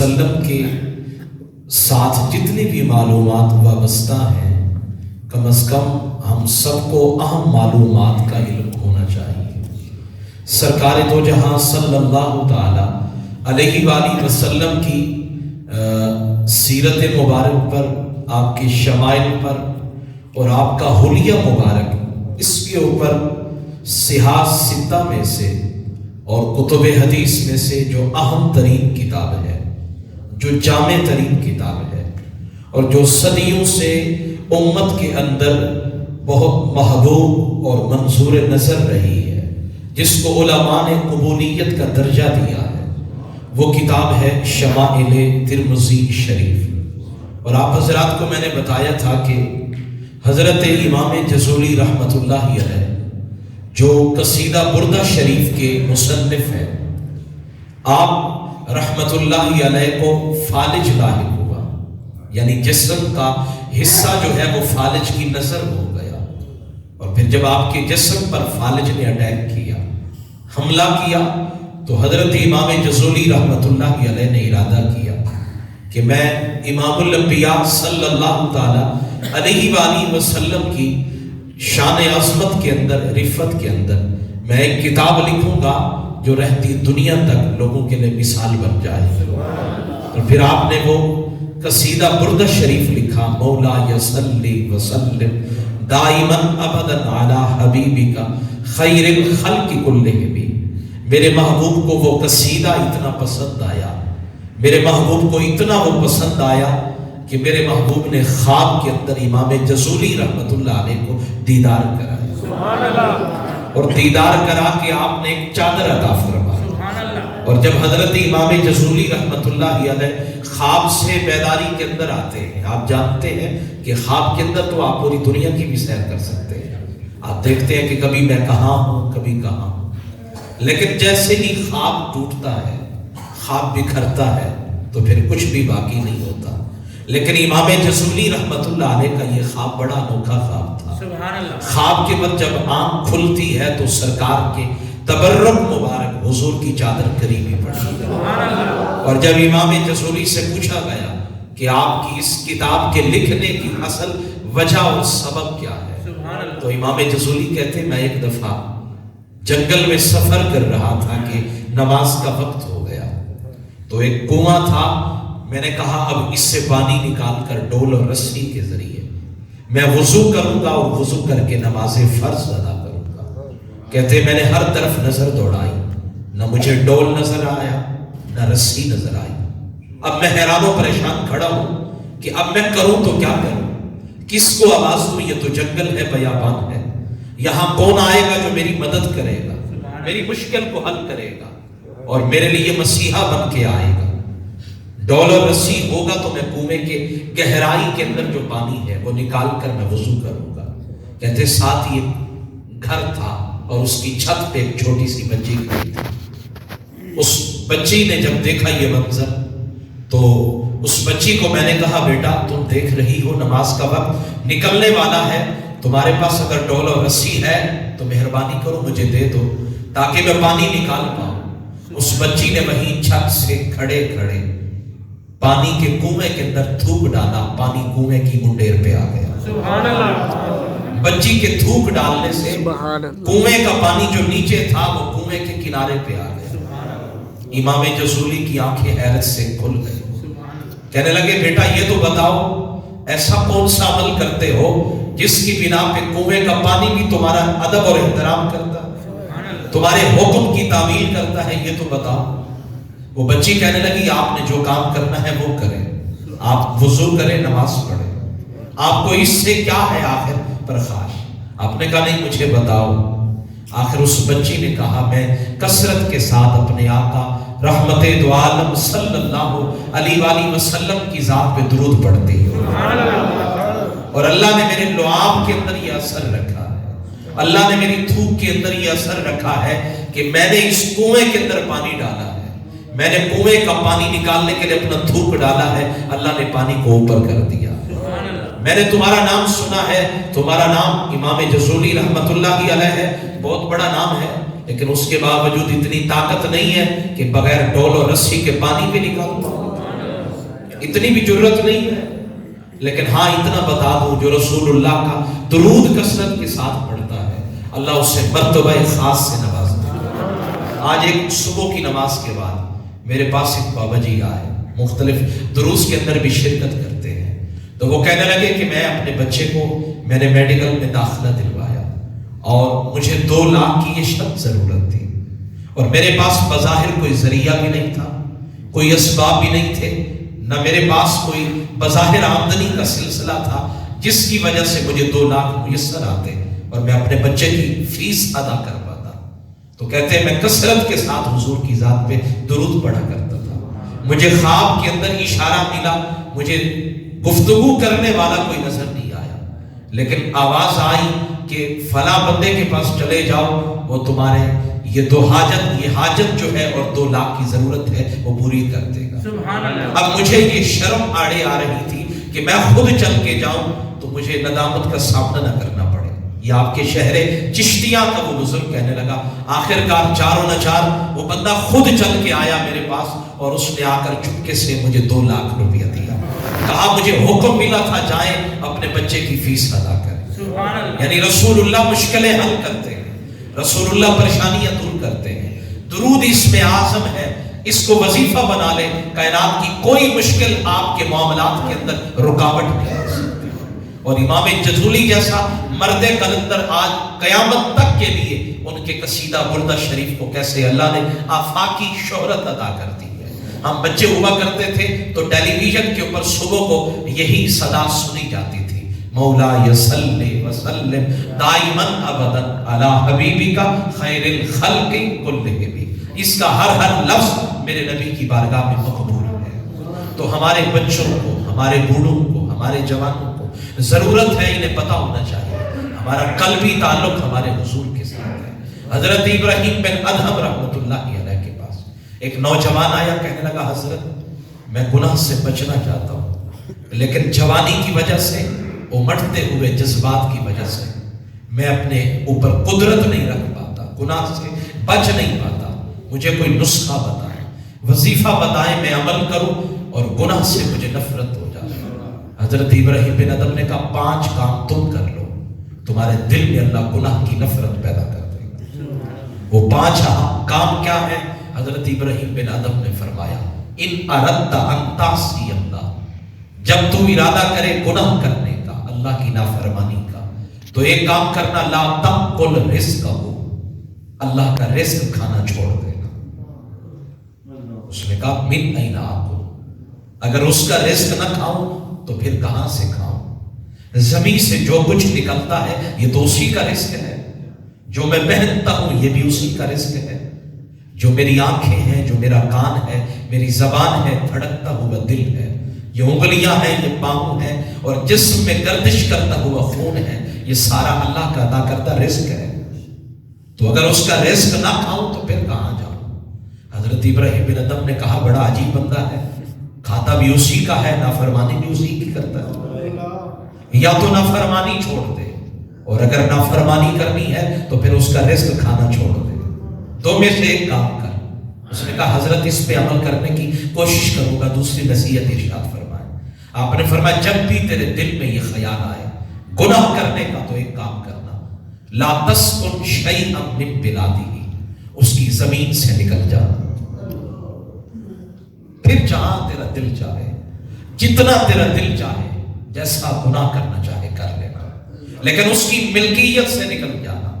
وسلم کے ساتھ جتنی بھی معلومات وابستہ ہیں کم از کم ہم سب کو اہم معلومات کا علم ہونا چاہیے۔ سرکار دو جہاں صلی اللہ تعالی علیہ وآلہ وسلم کی سیرت مبارک پر، آپ کی شمائل پر اور آپ کا حلیہ مبارک، اس کے اوپر صحاح ستہ میں سے اور کتب حدیث میں سے جو اہم ترین کتاب ہے، جو جامع ترین کتاب ہے اور جو صدیوں سے امت کے اندر بہت محبوب اور منظور نظر رہی ہے، جس کو علماء نے قبولیت کا درجہ دیا ہے، وہ کتاب ہے شمائل ترمذی شریف۔ اور آپ حضرات کو میں نے بتایا تھا کہ حضرت امام جزولی رحمۃ اللہ علیہ جو قصیدہ بردہ شریف کے مصنف ہیں، آپ رحمت اللہ علیہ کو فالج لاحق ہوا، یعنی جسم کا حصہ جو ہے وہ فالج کی نظر ہو گیا، اور پھر جب آپ کے جسم پر فالج نے اٹیک کیا، حملہ کیا، تو حضرت امام جزولی رحمت اللہ علیہ نے ارادہ کیا کہ میں امام الانبیاء صلی اللہ تعالی علیہ وآلہ وسلم کی شان عظمت کے اندر، رفت کے اندر میں ایک کتاب لکھوں گا جو رہتی دنیا تک لوگوں کے لیے مثال بن جائے۔ اور پھر آپ نے وہ قصیدہ بردہ شریف لکھا، مولا یصلی وسلم دائما ابدا علی حبیبک خیر الخلق کلہم۔ میرے محبوب کو وہ قصیدہ اتنا پسند آیا، میرے محبوب کو اتنا وہ پسند آیا کہ میرے محبوب نے خواب کے اندر امام جزولی رحمت اللہ علیہ کو دیدار کرایا، سبحان اللہ، اور دیدار کرا کے آپ نے ایک چادر عطا فرمائی۔ سبحان اللہ۔ اور جب حضرت امام جزولی رحمت اللہ علیہ خواب سے بیداری کے اندر آتے ہیں، آپ جانتے ہیں کہ خواب کے اندر تو آپ پوری دنیا کی بھی سیر کر سکتے ہیں، آپ دیکھتے ہیں کہ کبھی میں کہاں ہوں، کبھی کہاں ہوں، لیکن جیسے ہی خواب ٹوٹتا ہے، خواب بکھرتا ہے، تو پھر کچھ بھی باقی نہیں ہوتا۔ لیکن امام جزولی رحمت اللہ علیہ کا یہ خواب بڑا انوکھا خواب تھا۔ سبحان اللہ۔ خواب کے بعد جب آنکھ کھلتی ہے تو سرکار کے تبرک مبارک حضور کی چادر قریبی پڑی۔ سبحان اللہ۔ اور جب امام جزولی سے پوچھا گیا کہ آپ کی اس کتاب کے لکھنے کی اصل وجہ اور سبب کیا ہے، سبحان اللہ، تو امام جزولی کہتے میں ایک دفعہ جنگل میں سفر کر رہا تھا کہ نماز کا وقت ہو گیا، تو ایک کنواں تھا، میں نے کہا اب اس سے پانی نکال کر ڈول اور رسی کے ذریعے میں وضو کروں گا اور وضو کر کے نماز فرض ادا کروں گا۔ کہتے میں نے ہر طرف نظر دوڑائی، نہ مجھے ڈول نظر آیا، نہ رسی نظر آئی۔ اب میں حیران و پریشان کھڑا ہوں کہ اب میں کروں تو کیا کروں، کس کو آواز دوں، یہ تو جنگل ہے، بیابان ہے، یہاں کون آئے گا جو میری مدد کرے گا، میری مشکل کو حل کرے گا اور میرے لیے مسیحا بن کے آئے گا۔ ڈول اور رسی ہوگا تو میں کنویں کے گہرائی کے اندر جو پانی ہے وہ نکال کر میں وضو کروں گا۔ کہتے ساتھ ہی ایک گھر تھا اور اس کی چھت پہ ایک چھوٹی سی بچی کھڑی تھی۔ اس بچی نے جب دیکھا یہ منظر تو اس بچی کو میں نے کہا بیٹا تم دیکھ رہی ہو نماز کا وقت نکلنے والا ہے، تمہارے پاس اگر ڈول اور رسی ہے تو مہربانی کرو مجھے دے دو تاکہ میں پانی نکال پاؤں۔ اس بچی نے وہیں چھت سے کھڑے کھڑے پانی کے کنویں کے اندر تھوک ڈالا، پانی کنویں کی منڈیر پہ آ گیا۔ سبحان اللہ۔ بچی کے تھوک ڈالنے سے کنویں کا پانی جو نیچے تھا وہ کنویں کے کنارے پہ آ گیا۔ امام جزولی کی آنکھیں حیرت سے کھل گئی، کہنے لگے بیٹا یہ تو بتاؤ ایسا کون سا عمل کرتے ہو جس کی بنا پہ کنویں کا پانی بھی تمہارا ادب اور احترام کرتا ہے، تمہارے حکم کی تعمیل کرتا ہے، یہ تو بتاؤ۔ وہ بچی کہنے لگی آپ نے جو کام کرنا ہے وہ کریں، آپ وضو کریں، نماز پڑھیں، آپ کو اس سے کیا ہے آخر پرخاش؟ آپ نے کہا نہیں مجھے بتاؤ۔ آخر اس بچی نے کہا میں کثرت کے ساتھ اپنے آقا رحمت دو عالم صلی اللہ علیہ وآلہ وسلم کی ذات پہ درود پڑھتی ہوں، اور اللہ نے میرے لعاب کے اندر یہ اثر رکھا ہے، اللہ نے میری تھوک کے اندر یہ اثر رکھا ہے کہ میں نے اس کنویں کے اندر پانی ڈالا ہے، میں نے کنویں کا پانی نکالنے کے لیے اپنا تھوک ڈالا ہے، اللہ نے پانی کو اوپر کر دیا۔ میں نے تمہارا نام سنا ہے، تمہارا نام امام جزولی رحمت اللہ علیہ ہے، بہت بڑا نام ہے، لیکن اس کے باوجود اتنی طاقت نہیں ہے کہ بغیر ڈول اور رسی کے پانی پہ نکالتا۔ اتنی بھی جرت نہیں ہے، لیکن ہاں اتنا بتا دوں، جو رسول اللہ کا درود کثرت کے ساتھ پڑھتا ہے اللہ اسے مرتبہ خاص سے نوازتا ہے۔ آج ایک صبح کی نماز کے بعد میرے پاس ایک بابا جی آئے، مختلف دروس کے اندر بھی شرکت کرتے ہیں، تو وہ کہنے لگے کہ میں اپنے بچے کو میں نے میڈیکل میں داخلہ دلوایا اور مجھے 2 لاکھ کی یہ شرط ضرورت تھی، اور میرے پاس بظاہر کوئی ذریعہ بھی نہیں تھا، کوئی اسباب بھی نہیں تھے، نہ میرے پاس کوئی بظاہر آمدنی کا سلسلہ تھا جس کی وجہ سے مجھے 2 لاکھ میسر آتے اور میں اپنے بچے کی فیس ادا کر پاتا۔ تو کہتے ہیں میں کثرت کے ساتھ حضور کی ذات پہ درود پڑھا کرتا تھا، مجھے خواب کے اندر اشارہ ملا، مجھے گفتگو کرنے والا کوئی نظر نہیں آیا، لیکن آواز آئی کہ فلاں بندے کے پاس چلے جاؤ، وہ تمہارے یہ حاجت جو ہے اور 2 لاکھ کی ضرورت ہے وہ پوری کر دے گا۔ سبحان اللہ۔ اب مجھے یہ شرم آڑے آ رہی تھی کہ میں خود چل کے جاؤں تو مجھے ندامت کا سامنا نہ کرنا پڑے۔ یہ آپ کے شہر چشتیاں کا وہ بزرگ کہنے لگا، آخرکار چاروں نچار وہ بندہ خود چل کے آیا میرے پاس اور اس نے آ کر چپکے سے مجھے 2 لاکھ روپیہ دیا، کہا مجھے حکم ملا تھا جائیں اپنے بچے کی فیس ادا کریں۔ یعنی رسول اللہ مشکلیں حل کرتے ہیں، رسول اللہ پریشانیاں دور کرتے ہیں۔ درود اسم اعظم ہے، اس کو وظیفہ بنا لے، کائنات کی کوئی مشکل آپ کے معاملات کے اندر رکاوٹ نہیں آ سکتی۔ اور امام جزولی جیسا مرد کلندر آج قیامت تک کے لیے ان کے قصیدہ بردہ شریف کو کیسے اللہ نے آفاقی شہرت عطا کر دی ہے۔ ہم بچے ہوا کرتے تھے تو ٹیلی ویژن کے اوپر صبح کو یہی صدا سنی جاتی تھی، مولا یصلی وسلم دائما ابدا علی حبیبک خیر الخلق کلہم، اس کا ہر لفظ میرے نبی کی بارگاہ میں مقبول ہے۔ تو ہمارے بچوں کو، ہمارے بوڑھوں کو، ہمارے جوانوں کو ضرورت ہے، انہیں پتہ ہونا چاہیے ہمارا قلبی تعلق ہمارے حضور کے ساتھ ہے۔ حضرت ابراہیم بن ادہم رحمۃ اللہ علیہ کے پاس ایک نوجوان آیا، کہنے لگا حضرت میں گناہ سے بچنا چاہتا ہوں، لیکن جوانی کی وجہ سے، امٹتے ہوئے جذبات کی وجہ سے میں اپنے اوپر قدرت نہیں رکھ پاتا، گناہ سے بچ نہیں پاتا، مجھے کوئی نسخہ بتائیں، وظیفہ بتائیں، میں عمل کروں اور گناہ سے مجھے نفرت ہو جائے۔ حضرت ابراہیم بن ادم نے کہا 5 کام تم کر لو، تمہارے دل میں اللہ گناہ کی نفرت پیدا کر دے گا۔ وہ 5 کام کیا ہے؟ حضرت ابراہیم بن ادم نے فرمایا ان اردت ان تعصی اللہ، جب تو ارادہ کرے گناہ کرنے کا، اللہ کی نافرمانی کا، تو ایک کام کرنا، لا تأکل رزقہ، اللہ کا رزق کھانا چھوڑ دینا۔ اس نے کہا من این آکل، اگر اس کا رزق نہ کھاؤں تو پھر کہاں سے کھاؤں؟ زمین سے جو کچھ نکلتا ہے یہ تو اسی کا رزق ہے، جو میں پہنتا ہوں یہ بھی اسی کا رزق ہے، جو میری آنکھیں ہیں، جو میرا کان ہے، میری زبان ہے، دھڑکتا ہوا دل ہے، یہ انگلیاں ہیں، یہ پاؤں ہیں، اور جسم میں گردش کرتا ہوا خون ہے، یہ سارا اللہ کا عطا کردہ رزق ہے۔ تو اگر اس کا رزق نہ کھاؤں تو پھر کہاں جاؤں؟ حضرت ابراہیم بن ادم نے کہا بڑا عجیب بندہ ہے، کھاتا بھی اسی کا ہے، نافرمانی بھی اسی کی کرتا ہے، یا تو نافرمانی چھوڑ دے، اور اگر نافرمانی کرنی ہے تو پھر اس کا رزق کھانا چھوڑ دے، 2 میں سے ایک کام کر۔ اس نے کہا حضرت اس پہ عمل کرنے کی کوشش کروں گا، دوسری نصیحت ارشاد فرمائے۔ آپ نے فرمایا جب بھی تیرے دل میں یہ خیال آئے گناہ کرنے کا تو ایک کام کرنا، لا تسکن شیئا من بلادہ، اس کی زمین سے نکل جا، پھر جہاں تیرا دل چاہے، جتنا تیرا دل چاہے، جیسا گناہ کرنا چاہے کر لینا، لیکن اس کی ملکیت سے نکل جانا،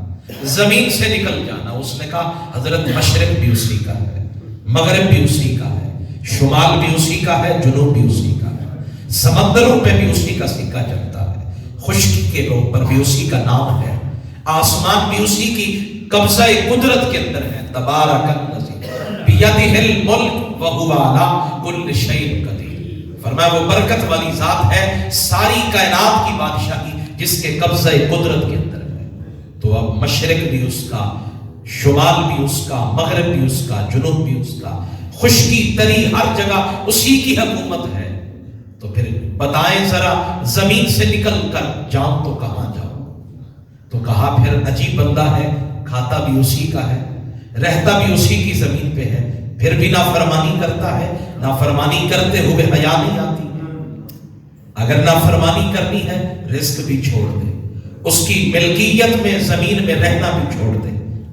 زمین سے نکل جانا۔ اس نے کہا حضرت مشرق بھی اسی کا ہے، مغرب بھی اسی کا ہے، شمال بھی اسی کا ہے، جنوب بھی اسی کا ہے، سمندروں پہ بھی اسی کا سکہ چلتا ہے، خشکی کے اوپر بھی اسی کا نام ہے، آسمان بھی اسی کی قبضہ قدرت کے اندر ہے۔ تبارک الذی بیدہ الملک وہو علی کل شیء قدیر۔ فرمایا وہ برکت والی ذات ہے ساری کائنات کی بادشاہی جس کے قبضہ قدرت کے اندر ہے۔ تو اب مشرق بھی اس کا، شمال بھی اس کا، مغرب بھی اس کا، جنوب بھی اس کا، خشکی تری ہر جگہ اسی کی حکومت ہے۔ تو پھر بتائیں ذرا زمین سے نکل کر جاؤں تو کہاں جاؤں؟ تو کہا پھر عجیب بندہ ہے، کھاتا بھی اسی کا ہے، رہتا بھی اسی کی زمین پہ ہے، پھر بھی نافرمانی کرتا ہے، نافرمانی کرتے ہوئے حیا نہیں آتی؟ اگر نافرمانی کرنی ہے رزق بھی چھوڑ دے، اس کی ملکیت میں زمین میں رہنا بھی چھوڑ دے،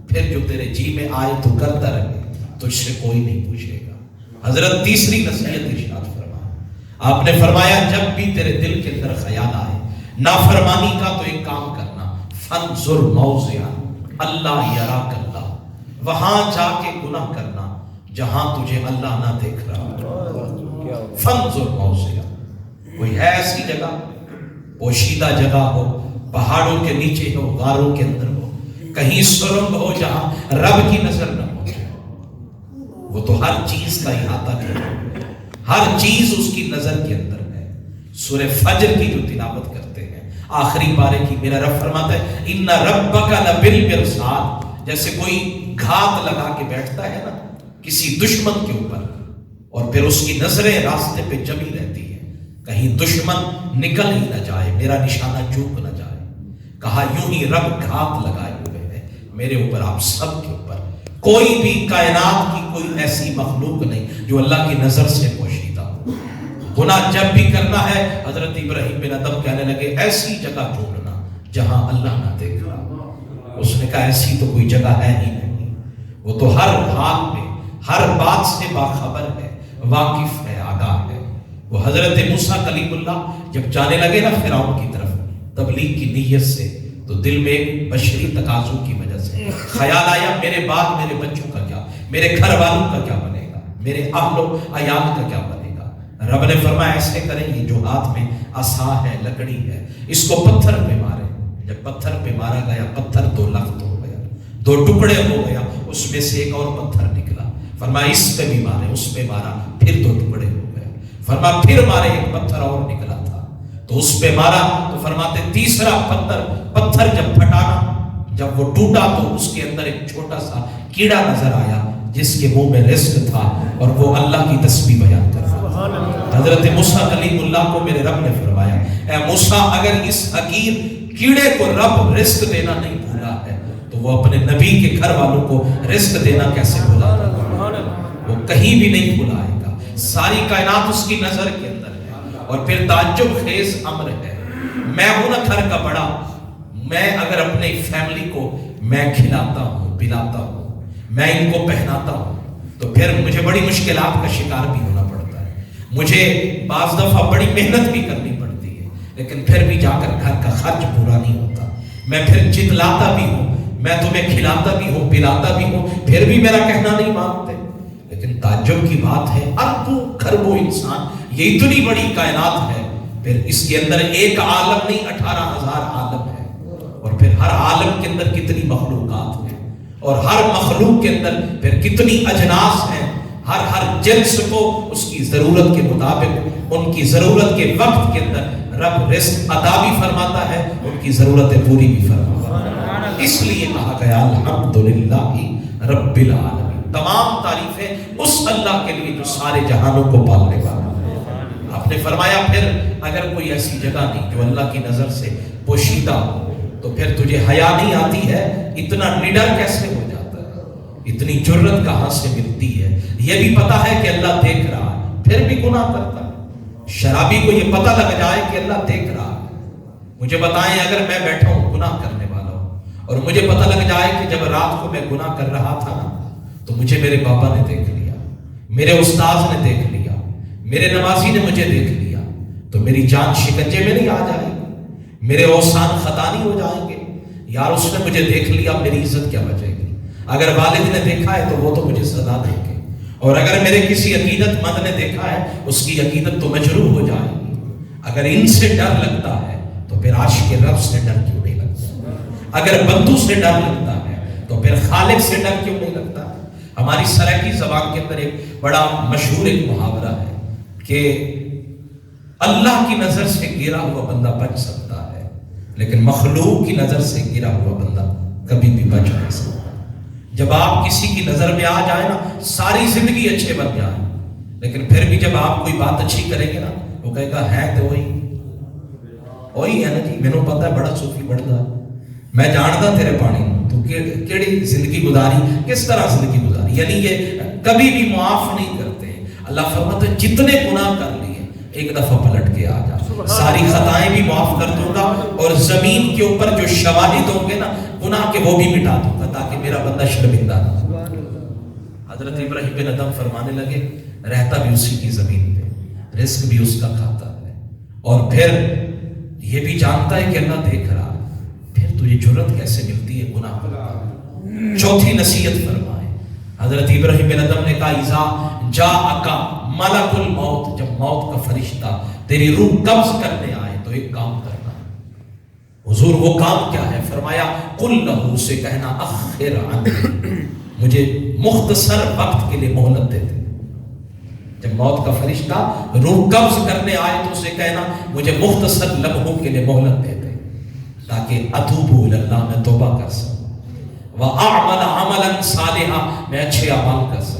پھر جو تیرے جی میں آئے تو کرتا رہے، تجھ سے کوئی نہیں پوچھے گا۔ حضرت تیسری نصیحت ارشاد فرمایا، آپ نے فرمایا جب بھی تیرے دل کے اندر خیال آئے نافرمانی کا تو ایک کام کرنا، فانظر موضعا اللہ یراک اللہ، وہاں جا کے گناہ کرنا جہاں تجھے اللہ نہ دیکھ رہا۔ فانظر موضعا، کوئی ہے ایسی جگہ پوشیدہ جگہ ہو، پہاڑوں کے نیچے ہو، غاروں کے اندر ہو، کہیں سرنگ ہو جہاں رب کی نظر نہ ہو، وہ تو ہر چیز کا احاطہ کرے، ہر چیز اس کی نظر کے اندر ہے۔ سورہ فجر کی جو تلاوت کرتے ہیں آخری پارے کی، میرا رب فرماتا ہے ان ربک لبالمرصاد، جیسے کوئی گھات لگا کے بیٹھتا ہے نا کسی دشمن کے اوپر، اور پھر اس کی نظریں راستے پہ جمی رہتی ہیں کہیں دشمن نکل ہی نہ جائے، میرا نشانہ چوک نہ جائے۔ کہا یوں ہی رب گھات لگائے ہوئے ہیں میرے اوپر، آپ سب کے اوپر۔ کوئی بھی کائنات کی کوئی ایسی مخلوق نہیں جو اللہ کی نظر سے پوشیدہ ہو۔ گناہ جب بھی کرنا ہے، حضرت ابراہیم بن ادم کہنے لگے ایسی جگہ ڈھونڈنا جہاں اللہ نہ دیکھ رہا۔ اس نے کہا ایسی تو کوئی جگہ ہے ہی نہیں، وہ تو ہر حال میں ہر بات سے باخبر ہے، واقف ہے، آگاہ ہے۔ وہ حضرت موسیٰ کلیم اللہ جب جانے لگے نا فرعون کی طرف تبلیغ کی نیت سے، تو دل میں ایک بشری تقاضوں کی وجہ سے خیال آیا میرے بعد میرے بچوں کا کیا، میرے گھر والوں کا کیا بنے گا، میرے اہل و عیال کا کیا بنے گا۔ رب نے فرمایا ایسے کریں، یہ جو ہاتھ میں عصا ہے، لکڑی ہے، اس کو پتھر پہ مارے۔ جب پتھر پہ مارا گیا پتھر دو لخت ہو گیا، دو ٹکڑے ہو گیا، اس میں سے ایک اور پتھر نکلا۔ فرمایا اس پہ بھی مارے، اس پہ مارا، پھر دو ٹکڑے ہو گئے۔ فرمایا پھر مارے، ایک پتھر اور نکلا تھا تو اس پہ مارا، تو فرماتے تیسرا پتھر جب پھٹانا، جب وہ ٹوٹا تو اس کے اندر ایک چھوٹا سا کیڑا نظر آیا جس کے منہ میں رزق تھا، اور وہ اللہ کی تسبیح بیان کر رہا تھا۔ حضرت موسیٰ کلیم اللہ کو میرے رب نے فرمایا اے موسیٰ، اگر اس حقیر کیڑے کو رب رزق دینا نہیں بھولا ہے تو وہ اپنے نبی کے گھر والوں کو رزق دینا کیسے بھولا گا؟ وہ کہیں بھی نہیں بھولائے گا، ساری کائنات اس کی نظر کے اندر ہے۔ اور پھر تعجب خیز امر ہے، میں ہوں نا گھر کا بڑا، میں اگر اپنی فیملی کو میں کھلاتا ہوں، پلاتا ہوں، میں ان کو پہناتا ہوں، تو پھر مجھے بڑی مشکلات کا شکار بھی ہونا پڑتا ہے، مجھے بعض دفعہ بڑی محنت بھی کرنی پڑتی ہے، لیکن پھر بھی جا کر گھر کا خرچ پورا نہیں ہوتا۔ میں پھر جتلاتا بھی ہوں، میں تمہیں کھلاتا بھی ہوں، پلاتا بھی ہوں، پھر بھی میرا کہنا نہیں مانتے۔ لیکن تعجب کی بات ہے، اربوں کھربوں انسان، یہ اتنی بڑی کائنات ہے، پھر اس کے اندر ایک عالم نہیں 18,000 عالم ہے، اور پھر ہر عالم کے اندر کتنی مخلوقات ہیں، اور ہر مخلوق کے اندر پھر کتنی اجناس ہیں۔ ہر جنس کو اس کی ضرورت کے مطابق، ان کی ضرورت کے وقت کے اندر رب رزق عطا بھی فرماتا ہے، ان کی ضرورتیں پوری بھی فرماتا ہے۔ اس لیے کہا گیا الحمدللہ رب العالمین، تمام تعریفیں اس اللہ کے لیے جو سارے جہانوں کو پالنے والا ہے۔ آپ نے فرمایا پھر اگر کوئی ایسی جگہ نہیں جو اللہ کی نظر سے پوشیدہ ہو تو پھر تجھے حیا نہیں آتی ہے، اتنا نڈر کیسے ہو جاتا ہے، اتنی جرت کہاں سے ملتی ہے؟ یہ بھی پتا ہے کہ اللہ دیکھ رہا ہے پھر بھی گناہ کرتا ہے۔ شرابی کو یہ پتہ لگ جائے کہ اللہ دیکھ رہا ہے، مجھے بتائیں اگر میں بیٹھا ہوں گناہ کرنے والا ہوں، اور مجھے پتہ لگ جائے کہ جب رات کو میں گناہ کر رہا تھا نا تو مجھے میرے پاپا نے دیکھ لیا، میرے استاذ نے دیکھ لیا، میرے نمازی نے مجھے دیکھ لیا، تو میری جان شکنجے میں نہیں آ جائے گی، میرے اوسان خطا نہیں ہو جائیں گے؟ یار اس نے مجھے دیکھ لیا، میری عزت کیا بچے گی؟ اگر والد نے دیکھا ہے تو وہ تو مجھے سزا دیں گے، اور اگر میرے کسی عقیدت مند نے دیکھا ہے اس کی عقیدت تو مجروح ہو جائے گی۔ اگر ان سے ڈر لگتا ہے تو پھر عاشق رب سے ڈر کیوں نہیں لگتا؟ اگر بندوں سے ڈر لگتا ہے تو پھر خالق سے ڈر کیوں نہیں لگتا؟ ہماری سرائکی زبان کے اندر ایک بڑا مشہور ایک محاورہ ہے کہ اللہ کی نظر سے گرا ہوا بندہ بچ سکتا ہے، لیکن مخلوق کی نظر سے گرا ہوا بندہ کبھی بھی بچ نہیں سکتا۔ جب آپ کسی کی نظر میں آ جائے نا ساری زندگی اچھے بن جائے، لیکن پھر بھی جب آپ کوئی بات اچھی کریں گے نا وہ کہے گا ہے تو وہی ہے نا جی، میں نے پتا ہے بڑا صوفی بڑھتا، میں جانتا تیرے پانی تو کیڑی زندگی گزاری، کس طرح زندگی گزاری، یعنی یہ کبھی بھی معاف نہیں کرتے۔ اللہ فرماتا ہے جتنے گناہ کر لیے ایک دفعہ پلٹ کے آ جا، ساری خطائیں بھی معاف کر دوں گا، اور زمین کے اوپر جو شواہد ہوں گے نا گناہ کے وہ بھی مٹا دوں گا، تاکہ میرا بندہ شرمندہ نہ ہو۔ حضرت ابراہیم بن ادم فرمانے لگے رہتا بھی اسی کی زمین پہ، رزق بھی اس کا کھاتا ہے، اور پھر یہ بھی جانتا ہے کہ اللہ دیکھ رہا ہے، پھر تجھے جرت کیسے ملتی ہے گناہ کرنے کی؟ چوتھی نصیحت فرمائے حضرت ابراہیم بن ادم نے کہا اذا جاءک ملک الموت، جب موت کا فرشتہ تیری روح قبض کرنے آئے تو ایک کام کرنا۔ حضور وہ کام کیا ہے؟ فرمایا قل لہو، سے کہنا اخر عنی، مجھے مختصر وقت کے لیے مہلت دے دے۔ جب موت کا فرشتہ روح قبض کرنے آئے تو اسے کہنا مجھے مختصر لمحوں کے لیے مہلت دے دے، تاکہ اتوب الی اللہ، میں توبہ کر سکوں، وَأَعْمَلَ عَمَلًا صَالِحًا، میں اچھے اعمال کر سکوں۔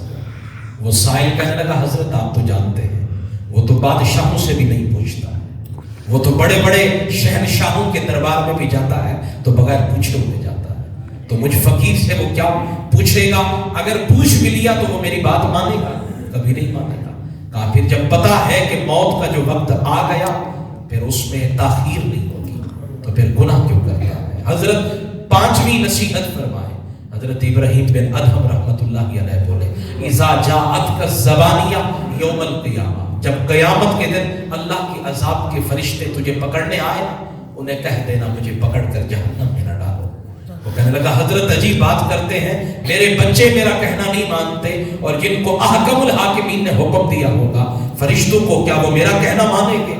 وہ سائل کہنے لگا حضرت آپ تو جانتے ہیں وہ تو بادشاہوں سے بھی نہیں پوچھتا ہے، وہ تو بڑے بڑے شہنشاہوں کے دربار میں بھی جاتا ہے تو بغیر پوچھے ہوئے جاتا ہے، تو مجھ فقیر سے وہ کیا پوچھے گا؟ اگر پوچھ بھی لیا تو وہ میری بات مانے گا؟ کبھی نہیں مانے گا۔ کہا پھر جب پتا ہے کہ موت کا جو وقت آ گیا پھر اس میں تاخیر نہیں ہوگی تو پھر گناہ کیوں کرتا ہے؟ حضرت پانچویں نصیحت فرمائے حضرت ابراہیم بن ادہم رحمت اللہ علیہ بولے اذا جاءتک الزبانیہ یوم القیامہ، جب قیامت کے دن اللہ کے عذاب کے فرشتے تجھے پکڑنے آئے انہیں کہہ دینا مجھے پکڑ کر جہنم میں نہ ڈالو۔ وہ کہنے لگا حضرت عجیب بات کرتے ہیں، میرے بچے میرا کہنا نہیں مانتے، اور جن کو احکم الحاکمین نے حکم دیا ہوگا فرشتوں کو، کیا وہ میرا کہنا مانیں گے؟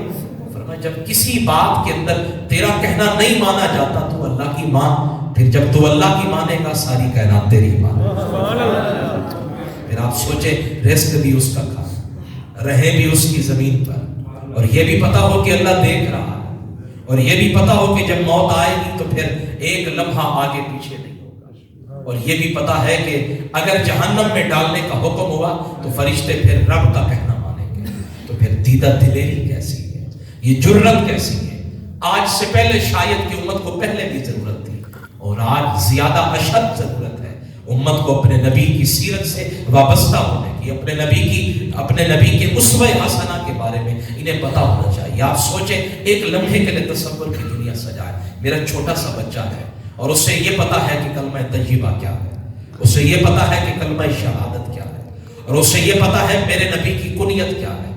فرمایا جب کسی بات کے اندر تیرا کہنا نہیں مانا جاتا تو اللہ کی مان، پھر جب تو اللہ کی مانے گا ساری کائنات تیری مانے گا۔ پھر آپ سوچیں رزق بھی اس کا کھا، رہے بھی اس کی زمین پر، اور یہ بھی پتا ہو کہ اللہ دیکھ رہا ہے، اور یہ بھی پتا ہو کہ جب موت آئے گی تو پھر ایک لمحہ آگے پیچھے نہیں ہوگا، اور یہ بھی پتا ہے کہ اگر جہنم میں ڈالنے کا حکم ہوا تو فرشتے پھر رب کا کہنا مانیں گے، تو پھر دیدہ دلیری کیسی ہے، یہ جرت کیسی ہے؟ آج سے پہلے شاید کہ امت کو پہلے بھی ضرورت تھی، اور آج زیادہ اشد ضرورت ہے امت کو اپنے نبی کی سیرت سے وابستہ ہونے کی، اپنے نبی کے اسوہ حسنہ کے بارے میں انہیں پتہ ہونا چاہیے۔ آپ سوچیں ایک لمحے کے لیے تصور کی دنیا سجائے، میرا چھوٹا سا بچہ ہے اور اسے یہ پتا ہے کہ کلمہ طیبہ کیا ہے، اسے یہ پتا ہے کہ کلمہ شہادت کیا ہے، اور اسے یہ پتا ہے میرے نبی کی کنیت کیا ہے،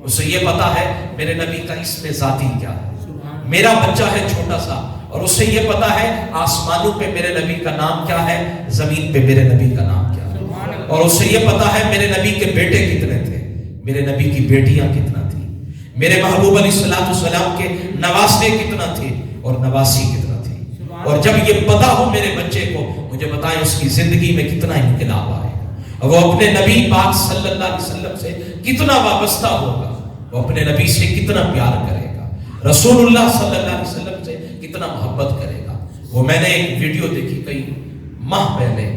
اسے یہ پتا ہے میرے نبی کا اسم ذاتی کیا ہے۔ میرا بچہ ہے چھوٹا سا اور اسے یہ پتا ہے آسمانوں پہ میرے نبی کا نام کیا ہے، زمین پہ میرے نبی کا نام کیا ہے، اور اسے یہ پتا ہے میرے نبی کے بیٹے کتنے تھے، میرے نبی کی بیٹیاں کتنا تھی، میرے محبوب علیہ السلام کے نواسے کتنا تھے اور نواسی کتنا تھی۔ اور جب یہ پتا ہو میرے بچے کو، مجھے بتائیں اس کی زندگی میں کتنا انقلاب آئے گا، وہ اپنے نبی پاک صلی اللہ علیہ وسلم سے کتنا وابستہ ہوگا، وہ اپنے نبی سے کتنا پیار کرے گا، رسول اللہ صلی اللہ علیہ وسلم سے کتنا محبت کرے گا۔ وہ میں نے ایک ویڈیو دیکھی کئی ماہ پہلے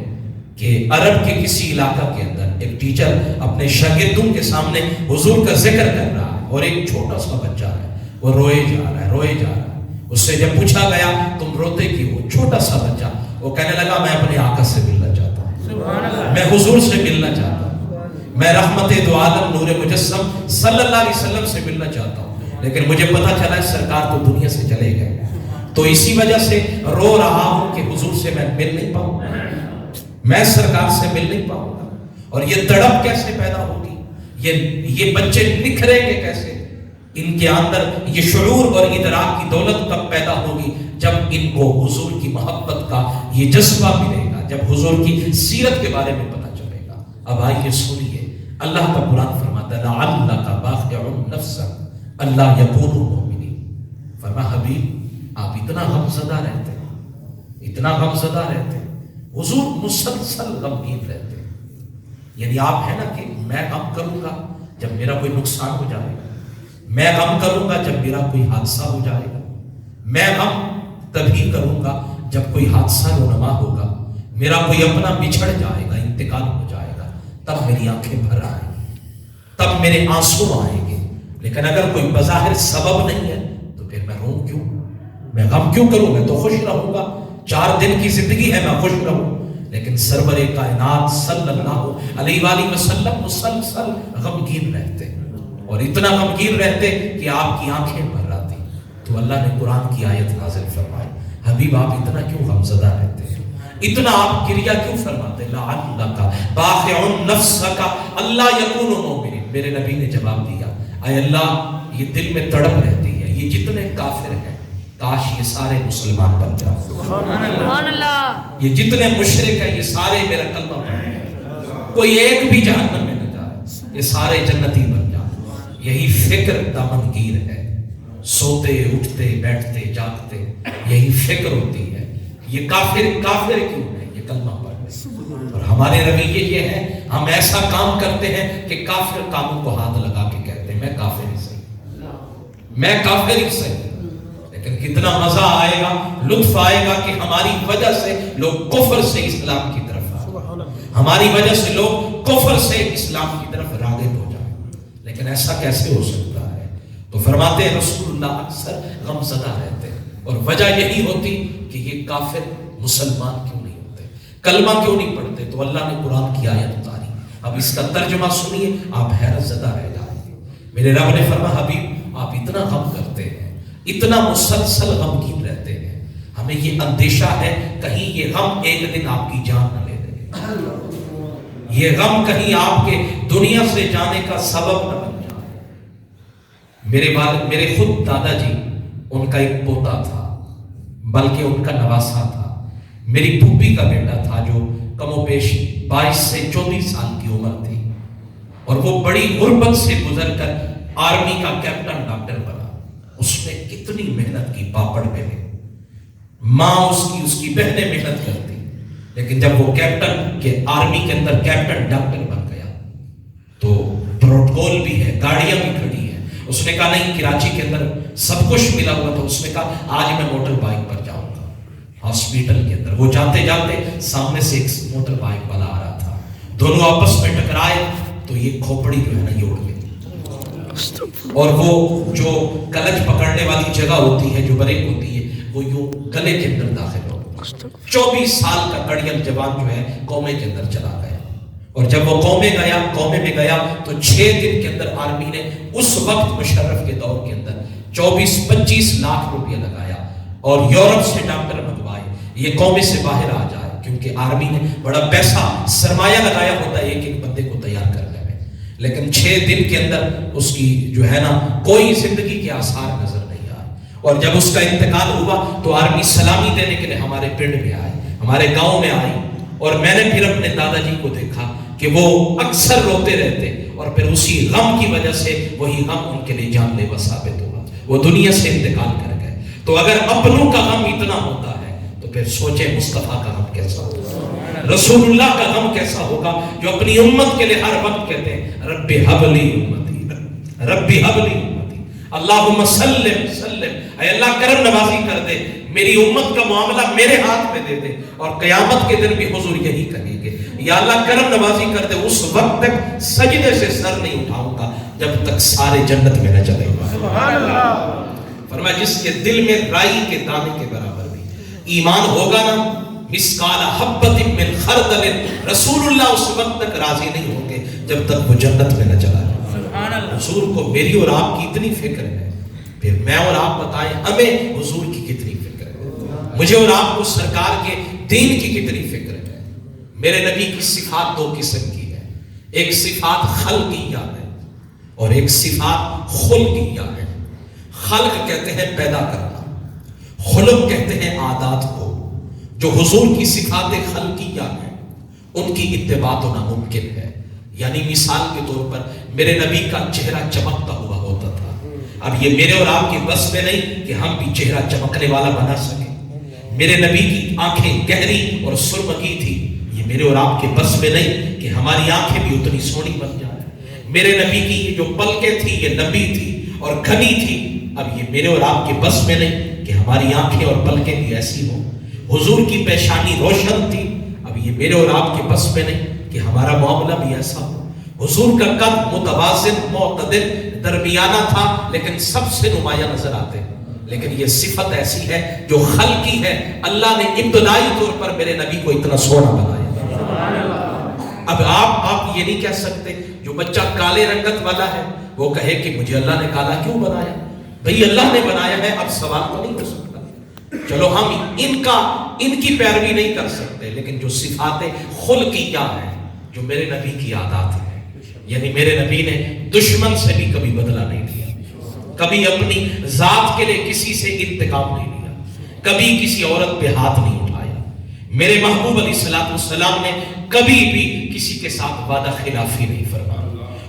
کہ عرب کے کسی علاقہ کے اندر ایک ٹیچر اپنے شاگردوں کے سامنے حضور کا ذکر کر رہا ہے، اور ایک چھوٹا سا بچہ ہے وہ روئے جا رہا ہے۔ اس سے جب پوچھا گیا تم روتے کیوں ہو، چھوٹا سا بچہ، وہ کہنے لگا میں اپنے آقا سے ملنا چاہتا ہوں، میں حضور سے ملنا چاہتا ہوں، میں رحمت دو عالم نور مجسم صلی اللہ علیہ وسلم سے ملنا چاہتا ہوں، لیکن مجھے پتا چلا ہے سرکار تو دنیا سے چلے گئے، تو اسی وجہ سے رو رہا ہوں کہ حضور سے میں مل نہیں پاؤں گا، میں سرکار سے مل نہیں پاؤں گا۔ اور یہ تڑپ کیسے پیدا ہوگی، یہ بچے نکھریں گے کیسے، ان کے اندر یہ شعور اور ادراک کی دولت کب پیدا ہوگی؟ جب ان کو حضور کی محبت کا یہ جذبہ ملے گا، جب حضور کی سیرت کے بارے میں پتہ چلے گا۔ اب آئیے سنیے، اللہ کا قرآن فرماتا ہے لعلک باخع نفسک الا یکونوا مؤمنین۔ فرمایا حبیب آپ اتنا غمزدہ رہتے ہیں، اتنا غمزدہ رہتے ہیں، حضور مسلسل غمگین رہتے ہیں، یعنی آپ ہے نا کہ میں غم کروں گا جب میرا کوئی نقصان ہو جائے گا، میں غم کروں گا جب میرا کوئی حادثہ ہو جائے گا، میں غم تبھی کروں گا جب کوئی حادثہ رونما ہوگا، میرا کوئی اپنا بچھڑ جائے گا، انتقال ہو جائے گا، تب میری آنکھیں بھر آئیں گی، تب میرے آنسو آئیں گے۔ لیکن اگر کوئی بظاہر سبب نہیں ہے تو پھر میں روں کیوں، میں غم کیوں کروں؟ میں تو خوش رہوں گا، 4 دن کی زندگی ہے، میں خوش رہوں، لیکن سرور کائنات صلی اللہ علیہ وآلہ وسلم مسلسل غمگین رہتے اور اتنا غمگین رہتے کہ آپ کی آنکھیں بھر آتی. تو اللہ نے قرآن کی آیت نازل فرمائی، حبیب آپ اتنا کیوں غمزدہ رہتے ہیں، اتنا آپ گریہ کیوں فرماتے؟ لعلک باخع نفسک اللہ یکون مؤمن. میرے نبی نے جواب دیا، اے اللہ یہ دل میں تڑپ رہتی ہے، یہ جتنے کافر ہیں کاش یہ سارے مسلمان بن جائیں. سبحان اللہ. یہ جتنے مشرک ہیں یہ سارے میرا کلمہ پڑھ جائیں، کوئی ایک بھی جہنم میں نہ جائے، یہ سارے جنتی بن جائیں. یہی فکر دامنگیر ہے، سوتے اٹھتے بیٹھتے جاگتے یہی فکر ہوتی ہے. یہ کافر کیوں ہے؟ یہ کلمہ پڑھ رہے. اور ہمارے رویے یہ ہے، ہم ایسا کام کرتے ہیں کہ کافر کاموں کو ہاتھ لگا کے کہتے ہیں میں کافر ہی صحیح، میں کافر ہی صحیح. لیکن کتنا مزہ آئے گا، لطف آئے گا کہ ہماری وجہ سے لوگ کفر سے اسلام کی طرف آئے، ہماری وجہ سے لوگ کفر سے اسلام کی طرف راغب ہو جائیں. لیکن ایسا کیسے ہو سکتا ہے؟ تو فرماتے ہیں رسول اللہ اکثر غمزدہ رہتے ہیں، اور وجہ یہی ہوتی کہ یہ کافر مسلمان کیوں نہیں ہوتے، کلمہ کیوں نہیں پڑھتے. تو اللہ نے قرآن کی آیت اتاری. اب اس کا ترجمہ سنیے، آپ حیرت زدہ رہ جائیں گے. میرے رب نے فرمایا حبیب آپ اتنا غم کرتے ہیں، اتنا مسلسل غمگین رہتے ہیں، ہمیں یہ اندیشہ ہے کہیں یہ غم ایک دن آپ کی جان نہ لے لے، یہ غم کہیں آپ کے دنیا سے جانے کا سبب نہ بن جائے. میرے خود دادا جی ان کا ایک پوتا تھا، بلکہ ان کا نواسا تھا. میری پھوپھی کا بیٹا تھا جو کم و بیش 22 سے 24 سال کی عمر تھی، اور وہ بڑی غربت سے گزر کر آرمی کا کیپٹن ڈاکٹر بنا. اس نے کتنی محنت کی، پاپڑ پہلے ماں اس کی بہنیں محنت کرتی. لیکن جب وہ کیپٹن کے آرمی کے اندر کیپٹن ڈاکٹر بن گیا تو پروٹوکول بھی ہے، گاڑیاں بھی کھڑی ہیں. اس نے کہا نہیں، کراچی کے اندر سب کچھ ملا ہوا تھا. اس نے کہا آج میں موٹر بائک پر جاؤں گا. ہاسپیٹل کے اندر وہ جاتے جاتے سامنے سے ایک موٹر بائک والا آ رہا تھا، دونوں آپس میں ٹکرائے تو یہ کھوپڑی جو ہے نا یہ اڑ گئی، اور وہ جو کلچ پکڑنے والی جگہ ہوتی ہے جو بریک ہوتی ہے وہ یوں گلے کے اندر داخل ہو. 24 سال کا کڑیل جوان جو ہے کومے کے اندر چلا گیا. اور جب وہ کومے میں گیا تو 6 دن کے اندر آرمی نے اس وقت مشرف کے دور کے اندر 24-25 لاکھ روپیہ لگایا اور یورپ سے ڈاکٹر منگوائے یہ کومے سے باہر آ جائے، کیونکہ آرمی نے بڑا پیسہ سرمایہ لگایا ہوتا ہے ایک بندے کو تیار کرنے میں. لیکن 6 دن کے اندر اس کی جو ہے نا کوئی زندگی کے آثار نظر نہیں آئے. اور جب اس کا انتقال ہوا تو آرمی سلامی دینے کے لیے ہمارے پنڈ میں آئے، ہمارے گاؤں میں آئی. اور میں نے پھر اپنے دادا جی کو دیکھا کہ وہ اکثر روتے رہتے، اور پھر اسی غم کی وجہ سے وہی غم ان کے لیے جان لیوا ثابت ہوا، وہ دنیا سے انتقال کر گئے. تو اگر اپنوں کا غم اتنا ہوتا ہے تو پھر سوچیں مصطفیٰ کا غم کیسا ہوگا، رسول اللہ کا غم کیسا ہوگا جو اپنی امت کے لیے ہر وقت کہتے ہیں رب حب لی امتی، رب حب لی امتی، اللہم سلم سلم، اے اللہ کرم نوازی کر دے، میری امت کا معاملہ میرے ہاتھ میں دے دے. اور قیامت کے دن بھی حضور یہی کہیں گے یا اللہ کرم نوازی کر دے. اس وقت تک سجدے سے سر نہیں اٹھاؤں گا جب تک سارے جنت میں نہ چلے گا. سبحان اللہ. فرمایا جس کے دل میں رائی کے دانے کے برابر بھی ایمان ہوگا نا، مسکال حبۃ من خردل، رسول اللہ اس وقت تک راضی نہیں ہوں گے جب تک وہ جنت میں نہ چلا جائے. سبحان اللہ. حضور کو میری اور آپ کی اتنی فکر ہے، پھر میں اور آپ بتائیں ہمیں حضور کی کتنی فکر ہے، مجھے اور آپ کو سرکار کے دین کی کتنی فکر ہے. میرے نبی کی صفات 2 قسم کی ہے، ایک صفات خلقیہ ہے اور ایک صفات خلقیہ ہے. خلق کہتے ہیں پیدا کرنا، خلق کہتے ہیں عادات کو. جو حضور کی صفات خلقیہ ہیں ان کی اتباع تو ناممکن ہے. یعنی مثال کے طور پر میرے نبی کا چہرہ چمکتا ہوا ہوتا تھا. اب یہ میرے اور آپ کی بس میں نہیں کہ ہم بھی چہرہ چمکنے والا بنا سکیں. میرے نبی کی آنکھیں گہری اور سرمگی تھی، یہ میرے اور آپ کے بس میں نہیں کہ ہماری آنکھیں بھی اتنی سونی بن جائیں. میرے نبی کی یہ جو پلکیں تھی یہ لمبی تھی اور گھنی تھی، اب یہ میرے اور آپ کے بس میں نہیں کہ ہماری آنکھیں اور پلکیں بھی ایسی ہوں. حضور کی پیشانی روشن تھی، اب یہ میرے اور آپ کے بس میں نہیں کہ ہمارا معاملہ بھی ایسا ہو. حضور کا قد متوازن معتدل درمیانہ تھا لیکن سب سے نمایاں نظر آتے. لیکن یہ صفت ایسی ہے جو خلقی ہے. اللہ نے ابتدائی طور پر میرے نبی کو اتنا سونا بنایا. اب آپ یہ نہیں کہہ سکتے جو بچہ کالے رنگت والا ہے وہ کہے کہ مجھے اللہ نے کالا کیوں بنایا؟ بھئی اللہ نے بنایا ہے، اب سوال تو نہیں ہو سکتا۔ چلو ہم ان کی پیروی نہیں کر سکتے، لیکن جو صفات خلقیہ ہیں، جو میرے نبی کی عادات ہیں، یعنی میرے نبی نے دشمن سے بھی کبھی بدلہ نہیں لیا، کبھی اپنی ذات کے لیے کسی سے انتقام نہیں لیا، کبھی کسی عورت پہ ہاتھ نہیں اٹھایا۔ میرے محبوب علیہ السلام نے کبھی بھی کسی کے ساتھ وعدہ خلافی نہیں فرمایا۔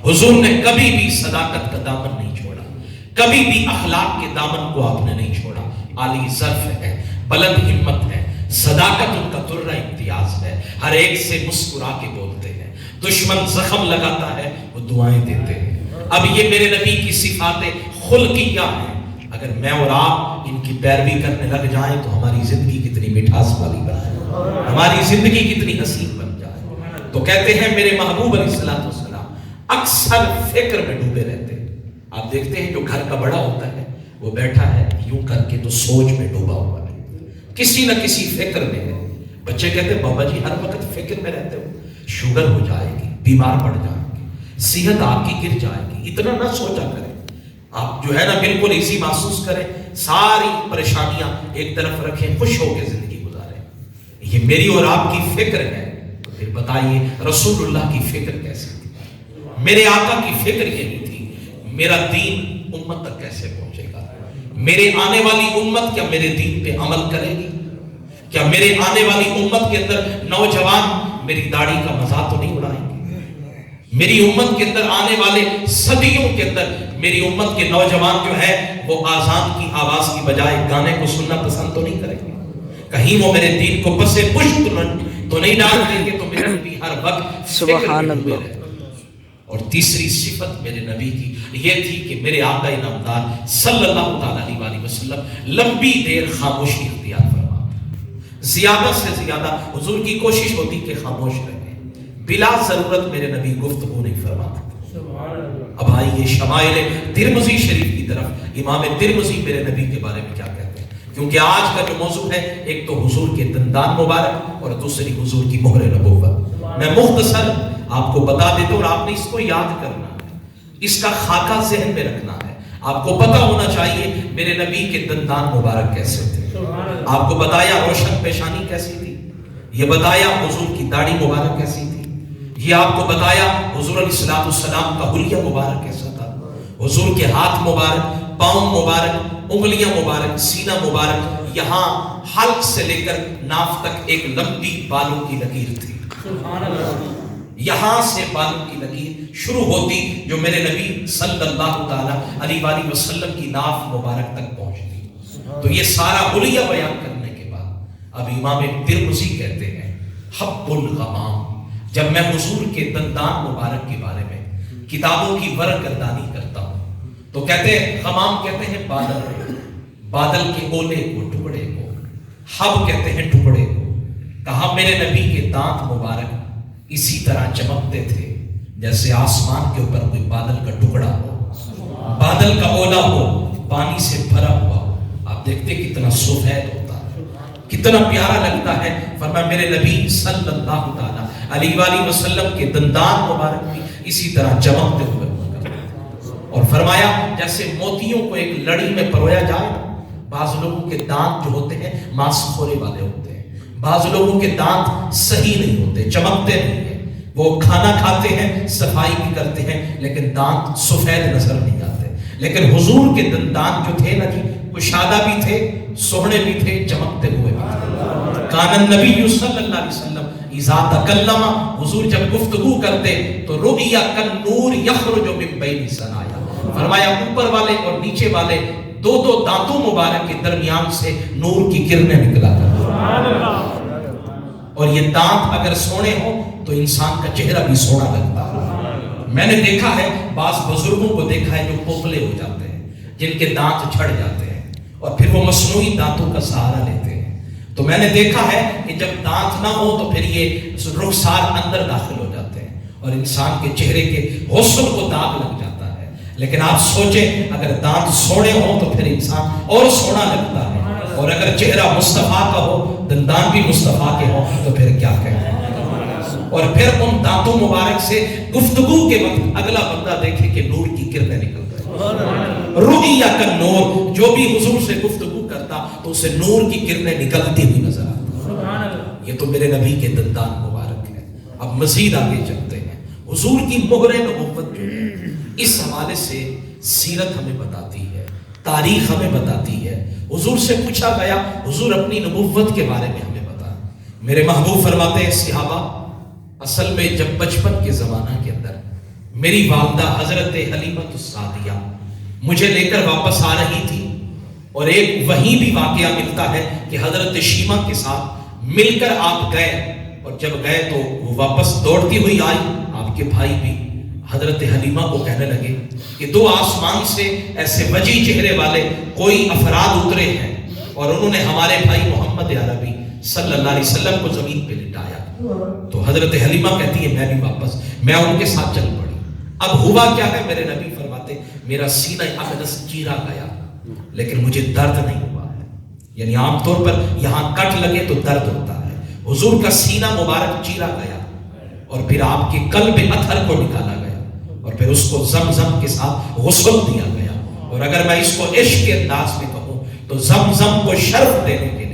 حضور نے کبھی بھی صداقت کا دامن نہیں چھوڑا، کبھی بھی اخلاق کے دامن کو آپ نے نہیں چھوڑا۔ عالی ظرف ہے، بلند ہمت ہے، صداقت ان کا درہ امتیاز ہے، ہر ایک سے مسکرا کے بولتے ہیں، دشمن زخم لگاتا ہے وہ دعائیں دیتے ہیں۔ اب یہ میرے نبی کی صفات خلقیہ ہیں، اگر میں اور آپ ان کی پیروی کرنے لگ جائیں تو ہماری زندگی کتنی مٹھاس والی بنے، ہماری زندگی کتنی حسین بن جائے۔ تو کہتے ہیں میرے محبوب علیہ السلام اکثر فکر میں ڈوبے رہتے ہیں۔ آپ دیکھتے ہیں جو گھر کا بڑا ہوتا ہے وہ بیٹھا ہے یوں کر کے تو سوچ میں ڈوبا ہوا ہے، کسی نہ کسی فکر میں ہے۔ بچے کہتے ہیں بابا جی ہر وقت فکر میں رہتے ہو، شوگر ہو جائے گی، بیمار پڑ جائیں گے، صحت آپ کی گر جائے گی، اتنا نہ سوچا کریں۔ آپ جو ہے نا بالکل ایزی محسوس کریں، ساری پریشانیاں ایک طرف رکھیں، خوش ہو کے زندگی گزاریں۔ یہ میری اور آپ کی فکر ہے، تو پھر بتائیے رسول اللہ کی فکر کیسے تھی؟ میرے آقا کی فکر یہی تھی، میرا دین امت تک کیسے پہنچے گا؟ میرے آنے والی امت کیا میرے دین پہ عمل کرے گی؟ کیا میرے آنے والی امت کے اندر نوجوان میری داڑھی کا مذاق تو نہیں اڑائیں گے؟ میری امت کے اندر آنے والے صدیوں کے اندر میری امت کے نوجوان جو ہے وہ آذان کی آواز کی بجائے گانے کو سننا پسند تو نہیں کریں گے؟ کہیں وہ میرے دین کو پسے پشت تو نہیں ڈال دیں گے؟ تو میرے نبی ہر وقت سبحان اللہ۔ اور تیسری صفت میرے نبی کی یہ تھی کہ میرے آقا نامدار صلی اللہ تعالیٰ علیہ وسلم لمبی دیر خاموشی اختیار فرما، زیادہ سے زیادہ حضور کی کوشش ہوتی کہ خاموش رہے، بلا ضرورت میرے نبی گفتگو نہیں فرماتے۔ اب آئیے شمائل ترمذی شریف کی طرف، امام ترمذی میرے نبی کے بارے میں کیا کہتے ہیں، کیونکہ آج کا جو موضوع ہے ایک تو حضور کے دندان مبارک اور دوسری حضور کی مہر نبوت۔ میں مختصر آپ کو بتا دیتا ہوں اور آپ نے اس کو یاد کرنا ہے، اس کا خاکہ ذہن میں رکھنا ہے۔ آپ کو پتہ ہونا چاہیے میرے نبی کے دندان مبارک کیسے تھے، آپ کو بتایا روشن پیشانی کیسی تھی، یہ بتایا حضور کی داڑھی مبارک کیسی تھی، یہ آپ کو بتایا حضور علیہ السلام کا حلیہ مبارک کیسا تھا، حضور کے ہاتھ مبارک، پاؤں مبارک، انگلیاں مبارک، سینہ مبارک، یہاں حلق سے لے کر ناف تک ایک لمبی بالوں کی لکیر تھی۔ یہاں سے بالوں کی لکیر شروع ہوتی جو میرے نبی صلی اللہ تعالیٰ علیہ وسلم کی ناف مبارک تک پہنچتی۔ تو یہ سارا حلیہ بیان کرنے کے بعد اب امام ترمذی کہتے ہیں حب الغمام، جب میں حضور کے دندان مبارک کے بارے میں کتابوں کی ورقردانی کرتا ہوں تو کہتے ہیں غمام کہتے ہیں بادل، بادل کے اولے کو، ٹکڑے کو، حب کہتے ہیں ٹکڑے کو۔ کہا میرے نبی کے دانت مبارک اسی طرح چمکتے تھے جیسے آسمان کے اوپر کوئی بادل کا ٹکڑا ہو، بادل کا اولا ہو، پانی سے بھرا ہوا ہو۔ آپ دیکھتے کتنا سفید ہوتا ہے، کتنا پیارا لگتا ہے۔ فرمایا میرے نبی صلی اللہ تعالیٰ علیہ وآلہ وسلم کے دندان مبارک بھی اسی طرح چمکتے ہوئے ہوا کرتے تھے۔ اور فرمایا جیسے موتیوں کو ایک لڑی میں پرویا جائے، بعض لوگوں کے دانت جو ہوتے ہیں ماس کھورے والے ہوتے ہیں، بعض لوگوں کے دانت صحیح نہیں ہوتے، چمکتے نہیں ہیں، وہ کھانا کھاتے ہیں، صفائی بھی کرتے ہیں، لیکن دانت سفید نظر نہیں آتے۔ لیکن حضور کے دندان جو تھے نا جی، کشادہ بھی تھے، سوہنے بھی تھے، چمکتے ہوئے بھی تھے۔ کان النبی صلی اللہ علیہ وسلم اذا تکلم، حضور جب گفتگو کرتے تو رؤیا کالنور یخرج من بین ثنایا، فرمایا اوپر والے اور نیچے والے دو دانتوں مبارک کے درمیان سے نور کی کرنیں نکلا کرتی۔ اور یہ دانت اگر سونے ہوں تو انسان کا چہرہ بھی سونا لگتا ہے۔ میں نے دیکھا ہے بعض بزرگوں کو دیکھا ہے جو پوپلے ہو جاتے ہیں، جن کے دانت جھڑ جاتے ہیں اور پھر وہ مصنوعی دانتوں کا سہارا لیتے ہیں۔ تو میں نے دیکھا ہے کہ جب دانت نہ ہو تو پھر یہ رخسار اندر داخل ہو جاتے ہیں اور انسان کے چہرے کے حسن کو داغ لگ جاتا ہے۔ لیکن آپ سوچیں اگر دانت سونے ہوں تو پھر انسان اور سونا لگتا ہے، اور اگر چہرہ مصطفیٰ کا ہو، دندان بھی مصطفیٰ کے ہوں تو پھر کیا کہیں۔ اور پھر ان دانتوں مبارک سے گفتگو کے وقت اگلا بندہ دیکھے کہ نور کی کرنیں نکل رہی، رؤیا کا نور، جو بھی حضور سے گفتگو کرتا تو اسے نور کی کرنیں نکلتی ہوئی نظر آتی۔ یہ تو میرے نبی کے دندان مبارک ہے۔ اب مزید آگے چلتے ہیں۔ حضور کی مہر نبوت جو ہے، اس حوالے سے سیرت ہمیں بتاتی ہے، تاریخ ہمیں بتاتی ہے۔ حضور سے پوچھا گیا، حضور اپنی نبوت کے بارے میں ہمیں بتا۔ میرے محبوب فرماتے ہیں صحابہ، اصل میں جب بچپن کے زمانہ کے اندر میری والدہ حضرت حلیمہ السعدیہ مجھے لے کر واپس آ رہی تھی، اور ایک وہیں بھی واقعہ ملتا ہے کہ حضرت شیمہ کے ساتھ مل کر آپ گئے، اور جب گئے تو وہ واپس دوڑتی ہوئی آئی۔ آپ کے بھائی بھی حضرت حلیمہ کو کہنے لگے کہ دو آسمان سے ایسے وجی چہرے والے کوئی افراد اترے ہیں، اور انہوں نے ہمارے بھائی محمد عربی صلی اللہ علیہ وسلم کو زمین پہ لٹایا۔ تو حضرت حلیمہ کہتی ہے میں ان کے ساتھ چل پڑی۔ اب ہوا کیا ہے، میرے نبی فرماتے میرا سینہ اقدس چیرا گیا، لیکن مجھے درد نہیں ہوا ہے۔ یعنی عام طور پر یہاں کٹ لگے تو درد ہوتا ہے، حضور کا سینہ مبارک چیرا گیا، اور پھر آپ کے قلب اطہر کو نکالا گیا، اور پھر اس کو زمزم کے ساتھ غسل دیا گیا۔ اور اگر میں اس کو عشق کے انداز میں کہوں تو زمزم کو شرف دینے کے لیے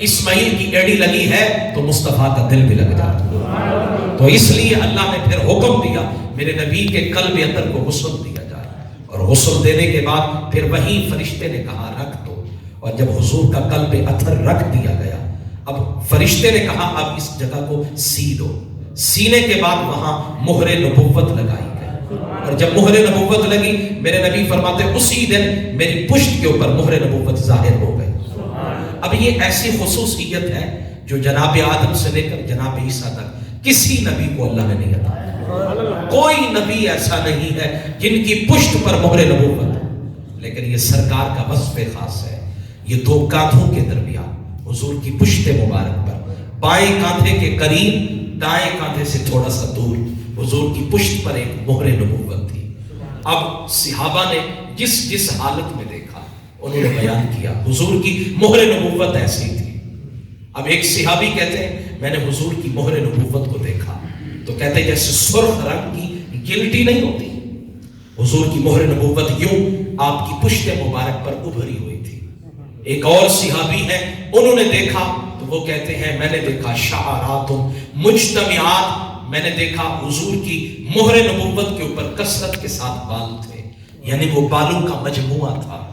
اسماعیل کی ایڑی لگی ہے تو مصطفیٰ کا دل بھی لگ جاتا ہے۔ تو اس لیے اللہ نے پھر حکم دیا میرے نبی کے قلب اطہر کو غسل دیا جائے، اور غسل دینے کے بعد پھر وہی فرشتے نے کہا رکھ دو، اور جب حضور کا قلب اطہر رکھ دیا گیا، اب فرشتے نے کہا اب اس جگہ کو سی دو۔ سینے کے بعد وہاں مہر نبوت لگائی گئی، اور جب مہر نبوت لگی میرے نبی فرماتے اسی دن میری پشت کے اوپر مہر نبوت ظاہر ہو گئی۔ اب یہ ایسی خصوصیت ہے جو جناب آدم سے لے کر جناب عیسیٰ تک کسی نبی کو اللہ نے نہیں عطا کی۔ کوئی نبی ایسا نہیں ہے جن کی پشت پر مہر نبوت، لیکن یہ سرکار کا وصف خاص ہے۔ یہ دو کاندھوں کے درمیان حضور کی پشت مبارک پر، بائیں کاندھے کے قریب دائیں کاندھے سے تھوڑا سا دور حضور کی پشت پر ایک مہر نبوت تھی۔ اب صحابہ نے جس حالت میں دیکھا انہوں نے بیان کیا، حضور کی مہر نبوت ایسی تھی۔ اب ایک صحابی کہتے ہیں میں نے حضور کی مہر نبوت کو دیکھا تو کہتے ہیں جیسے سرخ رنگ کی گلٹی نہیں ہوتی، حضور کی مہر نبوت یوں آپ کی پشت مبارک پر ابھری ہوئی تھی۔ ایک اور صحابی ہیں، انہوں نے دیکھا تو وہ کہتے ہیں میں نے دیکھا شعرات مجتمعات، میں نے دیکھا حضور کی مہر نبوت کے اوپر کثرت کے ساتھ بال تھے، یعنی وہ بالوں کا مجموعہ تھا۔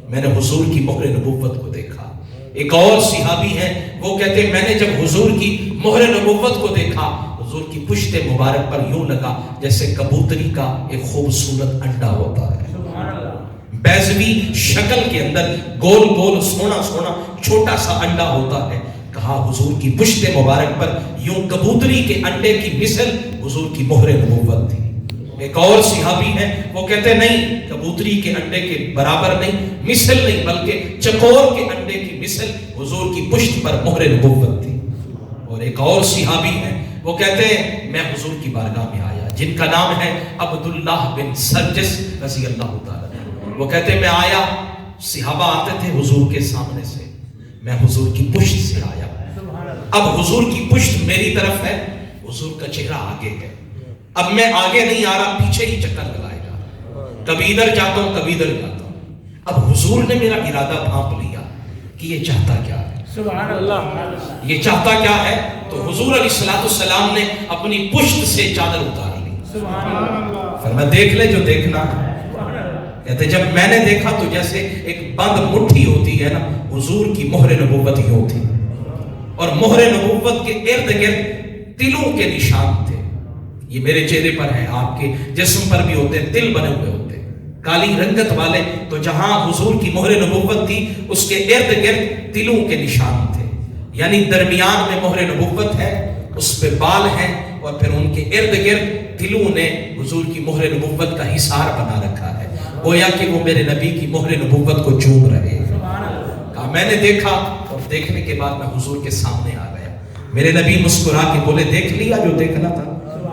میں نے حضور کی مہر نبوت کو دیکھا۔ ایک اور صحابی ہیں، وہ کہتے ہیں میں نے جب حضور کی مہر نبوت کو دیکھا، حضور کی پشت مبارک پر یوں لگا جیسے کبوتری کا ایک خوبصورت انڈا ہوتا ہے، بیضوی شکل کے اندر گول گول سونا سونا چھوٹا سا انڈا ہوتا ہے۔ کہا حضور کی پشت مبارک پر یوں کبوتری کے انڈے کی مثل حضور کی مہر نبوت تھی۔ ایک اور صحابی ہیں، وہ کہتے نہیں کبوتری کے انڈے کے برابر نہیں، مثل نہیں، بلکہ چکور کے انڈے کی مثل حضور کی پشت پر مہر نبوت تھی۔ اور ایک اور صحابی ہیں، وہ کہتے ہیں میں حضور کی بارگاہ میں آیا، جن کا نام ہے عبداللہ بن سرجس رضی اللہ تعالیٰ۔ وہ کہتے ہیں میں آیا، صحابہ آتے تھے حضور کے سامنے سے، میں حضور کی پشت سے آیا۔ اب حضور کی پشت میری طرف ہے، حضور کا چہرہ آگے ہے، اب میں آگے نہیں آ رہا، پیچھے ہی چکر لگائے جا رہا، کبھی ادھر جاتا ہوں کبھی ادھر جاتا ہوں۔ اب حضور نے میرا ارادہ بھانپ لیا کہ یہ چاہتا کیا ہے، سبحان اللہ، یہ چاہتا کیا ہے۔ تو حضور علیہ السلام نے اپنی پشت سے چادر اتار لی، سبحان اللہ، فرمایا دیکھ لے جو دیکھنا ہے۔ کہتے جب میں نے دیکھا تو جیسے ایک بند مٹھی ہوتی ہے نا، حضور کی مہر نبوت یوں تھی، اور مہر نبوت کے ارد گرد تلوں کے نشان تھے۔ یہ میرے چہرے پر ہے، آپ کے جسم پر بھی ہوتے ہیں، تل بنے ہوئے ہوتے ہیں کالی رنگت والے۔ تو جہاں حضور کی مہر نبوت تھی اس کے ارد گرد تلوں کے نشان تھے، یعنی درمیان میں مہر نبوت ہے، اس پہ بال ہیں، اور پھر ان کے ارد گرد تلوں نے حضور کی مہر نبوت کا حصار بنا رکھا ہے، گویا کہ وہ میرے نبی کی مہر نبوت کو چوم رہے ہیں۔ کہا میں نے دیکھا، اور دیکھنے کے بعد میں حضور کے سامنے آ گیا۔ میرے نبی مسکرا کے بولے دیکھ لیا جو دیکھنا تھا؟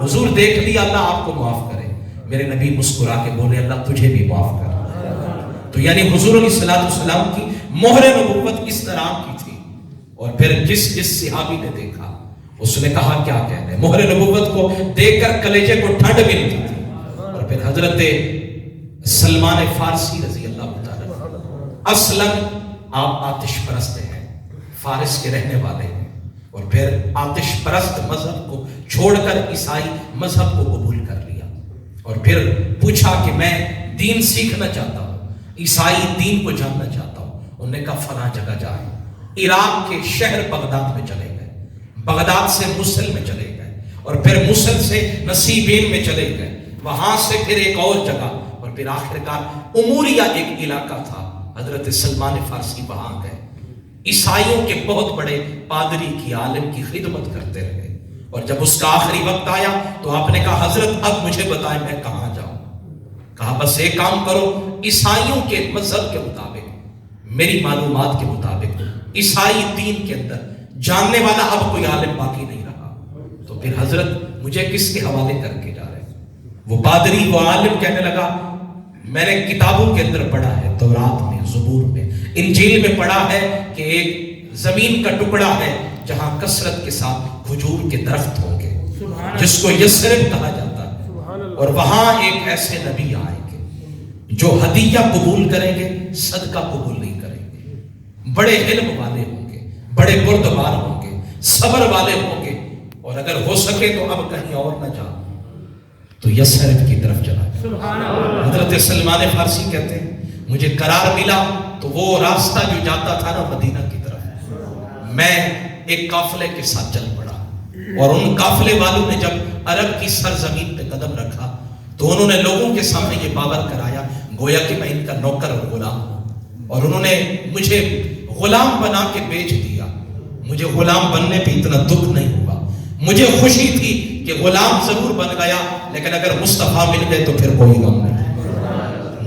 حضور دیکھ لیا، اللہ آپ کو معاف کرے۔ میرے نبی مسکرا کے بولے اللہ تجھے بھی معاف کر۔ تو یعنی حضور علیہ السلام کی مہر نبوت اس طرح کی تھی۔ اور پھر جس صحابی نے دیکھا اس نے کہا کیا کہنے، مہر نبوت کو دیکھ کر کلیجے کو ٹھنڈ ملتی تھی۔ اور پھر حضرت سلمان فارسی رضی اللہ تعالیٰ، اصلاً آپ آتش پرست ہیں، فارس کے رہنے والے ہیں، اور پھر آتش پرست مذہب کو چھوڑ کر عیسائی مذہب کو قبول کر لیا، اور پھر پوچھا کہ میں دین سیکھنا چاہتا ہوں، عیسائی دین کو جاننا چاہتا ہوں۔ انہوں نے کہا فلاں جگہ جائیں، عراق کے شہر بغداد میں چلے گئے، بغداد سے موصل میں چلے گئے، اور پھر موصل سے نصیبین میں چلے گئے، وہاں سے پھر ایک اور جگہ، اور پھر آخرکار اموریہ ایک علاقہ تھا، حضرت سلمان فارسی وہاں گئے، عیسائیوں کے بہت بڑے پادری کی، عالم کی خدمت کرتے رہے، اور جب اس کا آخری وقت آیا تو آپ نے کہا حضرت اب مجھے بتائیں میں کہاں جاؤں؟ کہا بس ایک کام کرو، عیسائیوں کے مذہب کے مطابق، میری معلومات کے مطابق عیسائی دین کے اندر جاننے والا اب کوئی عالم باقی نہیں رہا، تو پھر حضرت مجھے کس کے حوالے کر کے جا رہے ہیں؟ وہ پادری، وہ عالم کہنے لگا میں نے کتابوں کے اندر پڑھا ہے، تورات میں، زبور میں، انجیل میں پڑھا ہے کہ ایک زمین کا ٹکڑا ہے جہاں کثرت کے ساتھ کھجور کے درخت ہوں گے، جس کو یثرب کہا جاتا ہے، اور وہاں ایک ایسے نبی آئیں گے جو ہدیہ قبول کریں گے، صدقہ قبول نہیں کریں گے، بڑے علم والے ہوں گے، بڑے بردبار ہوں گے، صبر والے ہوں گے، اور اگر ہو سکے تو اب کہیں اور نہ جاؤ تو یثرب کی طرف چلا گیا۔ حضرت سلمان فارسی کہتے ہیں مجھے قرار ملا تو وہ راستہ جو جاتا تھا نا مدینہ کی طرف، میں ایک قافلے کے ساتھ چل پڑا، اور ان قافلے والوں نے جب عرب کی سرزمین پہ قدم رکھا تو انہوں نے لوگوں کے سامنے یہ باور کرایا گویا کہ میں ان کا نوکر اور غلام ہوں، اور انہوں نے مجھے غلام بنا کے بیچ دیا۔ مجھے غلام بننے پہ اتنا دکھ نہیں ہوا، مجھے خوشی تھی کہ غلام ضرور بن گیا، لیکن اگر مصطفیٰ مل گئے تو پھر کوئی غم نہیں۔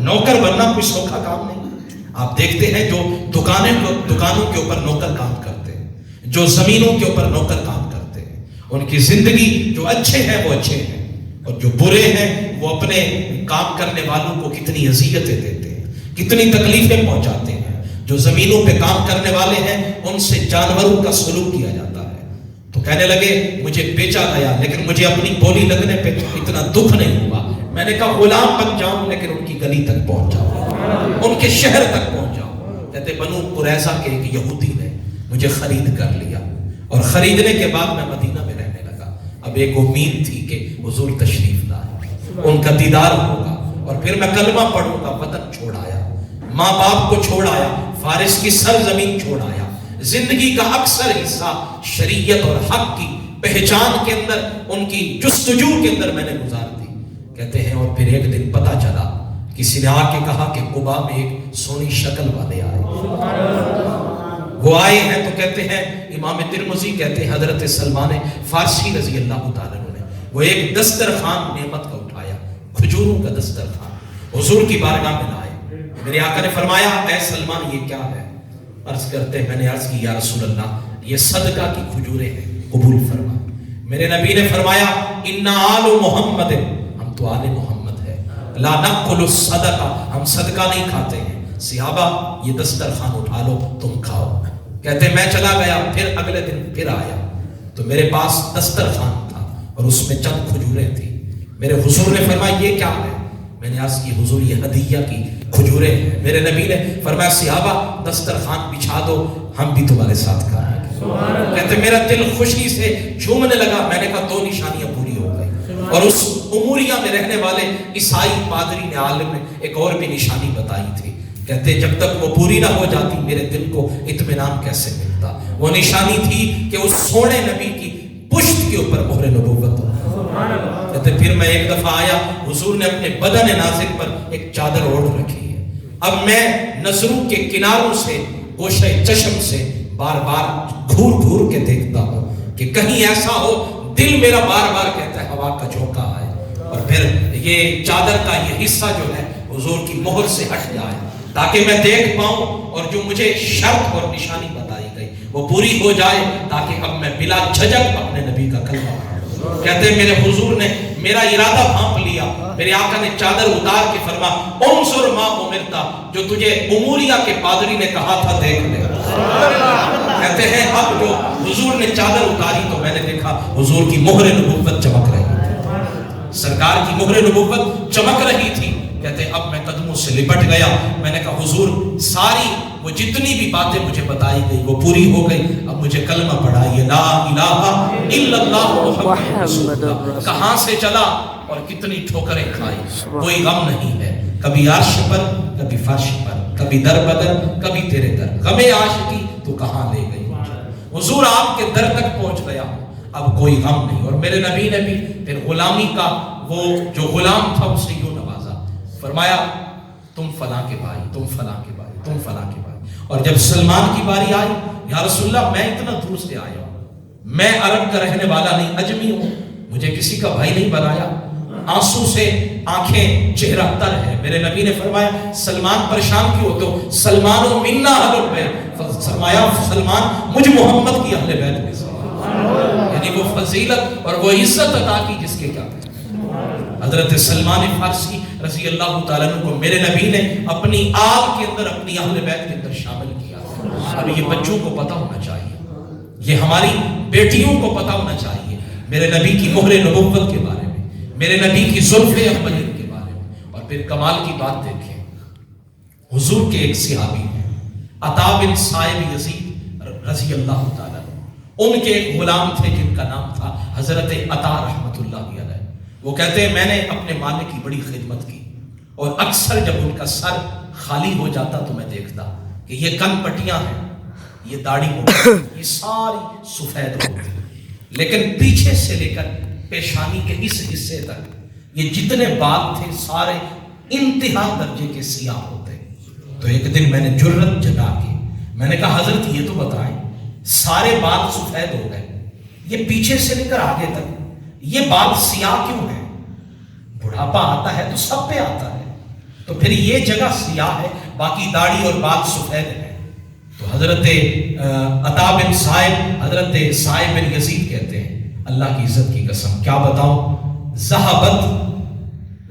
نوکر بننا کوئی سوکھا کام نہیں۔ آپ دیکھتے ہیں جو دکانوں کے اوپر نوکر کام کرتے ہیں، جو زمینوں کے اوپر نوکر کام کرتے ہیں، ان کی زندگی جو اچھے ہیں وہ اچھے ہیں، اور جو برے ہیں وہ اپنے کام کرنے والوں کو کتنی اذیتیں دیتے ہیں، کتنی تکلیفیں پہنچاتے ہیں۔ جو زمینوں پہ کام کرنے والے ہیں ان سے جانوروں کا سلوک کیا جاتا ہے۔ تو کہنے لگے مجھے بیچا گیا لیکن مجھے اپنی بولی لگنے پہ اتنا دکھ نہیں ہوا۔ میں نے کہا غلام بن جاؤں لیکن ان کی گلی تک پہنچ جاؤں، ان کے شہر تک پہنچ جاؤں۔ کہتے بنو قریظہ کے ایک یہودی نے مجھے خرید کر لیا، اور خریدنے کے بعد میں مدینہ میں رہنے لگا۔ اب ایک امید تھی کہ حضور تشریف لائے، ان کا دیدار ہوگا، اور پھر میں کلمہ پڑھوں گا۔ وطن چھوڑ آیا، ماں باپ کو چھوڑ آیا، فارس کی سرزمین چھوڑ آیا، زندگی کا اکثر حصہ شریعت اور حق کی پہچان کے اندر، ان کی جستجو کے اندر میں نے گزار دی۔ کہتے ہیں اور پھر ایک دن پتہ چلا، کسی نے آ کے کہا کہ قبا میں ایک سونی شکل والے آئے۔ وہ آئے ہیں تو کہتے ہیں امام ترمذی کہتے ہیں حضرت سلمان فارسی رضی اللہ تعالیٰ عنہ نے وہ ایک دسترخوان نعمت کا اٹھایا، کھجوروں کا دسترخوان، حضور کی بارگاہ میں لائے۔ میرے آقا نے فرمایا اے سلمان یہ کیا ہے؟ عرض کرتے میں نے عرض کی یا رسول اللہ یہ صدقہ کی کھجوریں ہیں، قبول فرما۔ میرے نبی نے فرمایا اِنَّ آلُ محمد، ہم تو آل محمد ہے، لا نأکل الصدقہ، ہم صدقہ نہیں کھاتے ہیں۔ صحابہ یہ دسترخوان اٹھا لو تم کھاؤ۔ کہتے میں چلا گیا، پھر اگلے دن پھر آیا تو میرے پاس دسترخوان تھا اور اس میں چند کھجوریں تھیں۔ میرے حضور نے فرمایا یہ کیا ہے؟ میں نے عرض کی حضور یہ ہدیہ کی کھجوریں ہیں۔ میرے نبی نے فرمایا صحابہ دسترخوان بچھا دو، ہم بھی تمہارے ساتھ کھائیں گے۔ کہتے میرا دل خوشی سے جھومنے لگا۔ میں نے کہا دو نشانیاں پوری ہو گئی، اور اس اموریہ میں رہنے والے عیسائی پادری نے، عالم نے ایک اور بھی نشانی بتائی تھی۔ کہتے جب تک وہ پوری نہ ہو جاتی میرے دل کو اطمینان کیسے ملتا؟ وہ نشانی تھی کہ اس سونے نبی کی پشت کے اوپر مہر نبوت ہو۔ کہتے پھر میں ایک دفعہ آیا، حضور نے اپنے بدن نازک پر ایک چادر اوڑھ رکھی ہے۔ اب میں نظروں کے کناروں سے، گوشہ چشم سے بار بار گھور گھور کے دیکھتا ہوں کہ کہیں ایسا ہو، دل میرا بار بار کہتا ہے ہوا کا جھونکا آئے، اور پھر یہ چادر کا یہ حصہ جو ہے حضور کی مہر سے ہٹ جائے، تاکہ میں دیکھ پاؤں، اور جو مجھے شرط اور نشانی بتائی گئی وہ پوری ہو جائے، تاکہ اب میں بلا جھجک اپنے نبی کا کلمہ پڑھوں۔ کہتے ہیں میرے حضور نے میرا ارادہ بھانپ لیا۔ میرے آقا نے چادر اتار کے فرمایا انظر ما امرتا، جو تجھے اموریہ کے پادری نے کہا تھا دیکھ لے۔ کہتے ہیں اب جو حضور نے چادر اتاری تو میں نے دیکھا حضور کی مہر نبوت چمک رہی تھی، سرکار کی مہر نبوت چمک رہی تھی۔ کہتے ہیں اب میں قدموں سے لپٹ گیا، میں نے کہا حضور ساری وہ جتنی بھی باتیں مجھے بتائی گئی وہ پوری ہو گئی، اب مجھے کلمہ پڑھائیے لا الہ الا اللہ محمد رسول اللہ۔ کہاں سے چلا اور کتنی ٹھوکریں کھائی، کوئی غم نہیں ہے، کبھی عرش پر کبھی فرش پر، کبھی در بدر کبھی تیرے در، غم عاشقی تو کہاں لے گئی حضور آپ کے در تک پہنچ گیا، اب کوئی غم نہیں۔ اور میرے نبی نے بھی پھر غلامی کا وہ جو غلام تھا اسے یوں نوازا، فرمایا تم فلاں کے بھائی، تم فلاں کے بھائی، تم فلاں کے بھائی۔ اور جب سلمان کی باری آئی، یا رسول اللہ میں اتنا دور سے آیا ہوں، میں عرب کا رہنے والا نہیں، اجمی ہوں، مجھے کسی کا بھائی نہیں بنایا۔ آنسو سے آنکھیں چہرہ تر ہے۔ میرے نبی نے فرمایا سلمان پریشان کیوں ہوتے ہو؟ سلمان و منا اہل البیت، فرمایا سلمان مجھ محمد کی اہل بیت میں سے، یعنی وہ فضیلت اور وہ عزت عطا کی جس کے کیا کہتے ہیں۔ حضرت سلمان فارسی رضی اللہ تعالیٰ عنہ کو میرے نبی نے اپنی آل کے اندر، اپنی اہل بیت کے اندر شامل کیا۔ اب یہ بچوں کو پتہ ہونا چاہیے، یہ ہماری بیٹیوں کو پتہ ہونا چاہیے میرے نبی کی مہر نبوت کے بارے میں، میرے نبی کی زلف احمر کے بارے میں۔ اور پھر کمال کی بات دیکھیں، حضور کے ایک صحابی ہیں عطا بن صائب یزید رضی اللہ تعالیٰ، ان کے ایک غلام تھے جن کا نام تھا حضرت عطا رحمت اللہ علیہ۔ وہ کہتے ہیں میں نے اپنے مالک کی بڑی خدمت کی، اور اکثر جب ان کا سر خالی ہو جاتا تو میں دیکھتا کہ یہ کن پٹیاں ہیں، یہ داڑھی ہوتی، یہ ساری سفید ہوتی، لیکن پیچھے سے لے کر پیشانی کے اس حصے تک یہ جتنے بال تھے سارے انتہا درجے کے سیاہ ہوتے۔ تو ایک دن میں نے جرت جگا کے میں نے کہا حضرت یہ تو بتائیں سارے بال سفید ہو گئے، یہ پیچھے سے لے کر آگے تک یہ بال سیاہ کیوں ہے؟ بڑھاپا آتا ہے تو سب پہ آتا ہے، تو پھر یہ جگہ سیاہ ہے باقی داڑھی اور بال سفید ہے۔ تو حضرت عطا بن صائب، حضرت صائب بن یزید کہتے ہیں اللہ کی عزت کی قسم کیا بتاؤں،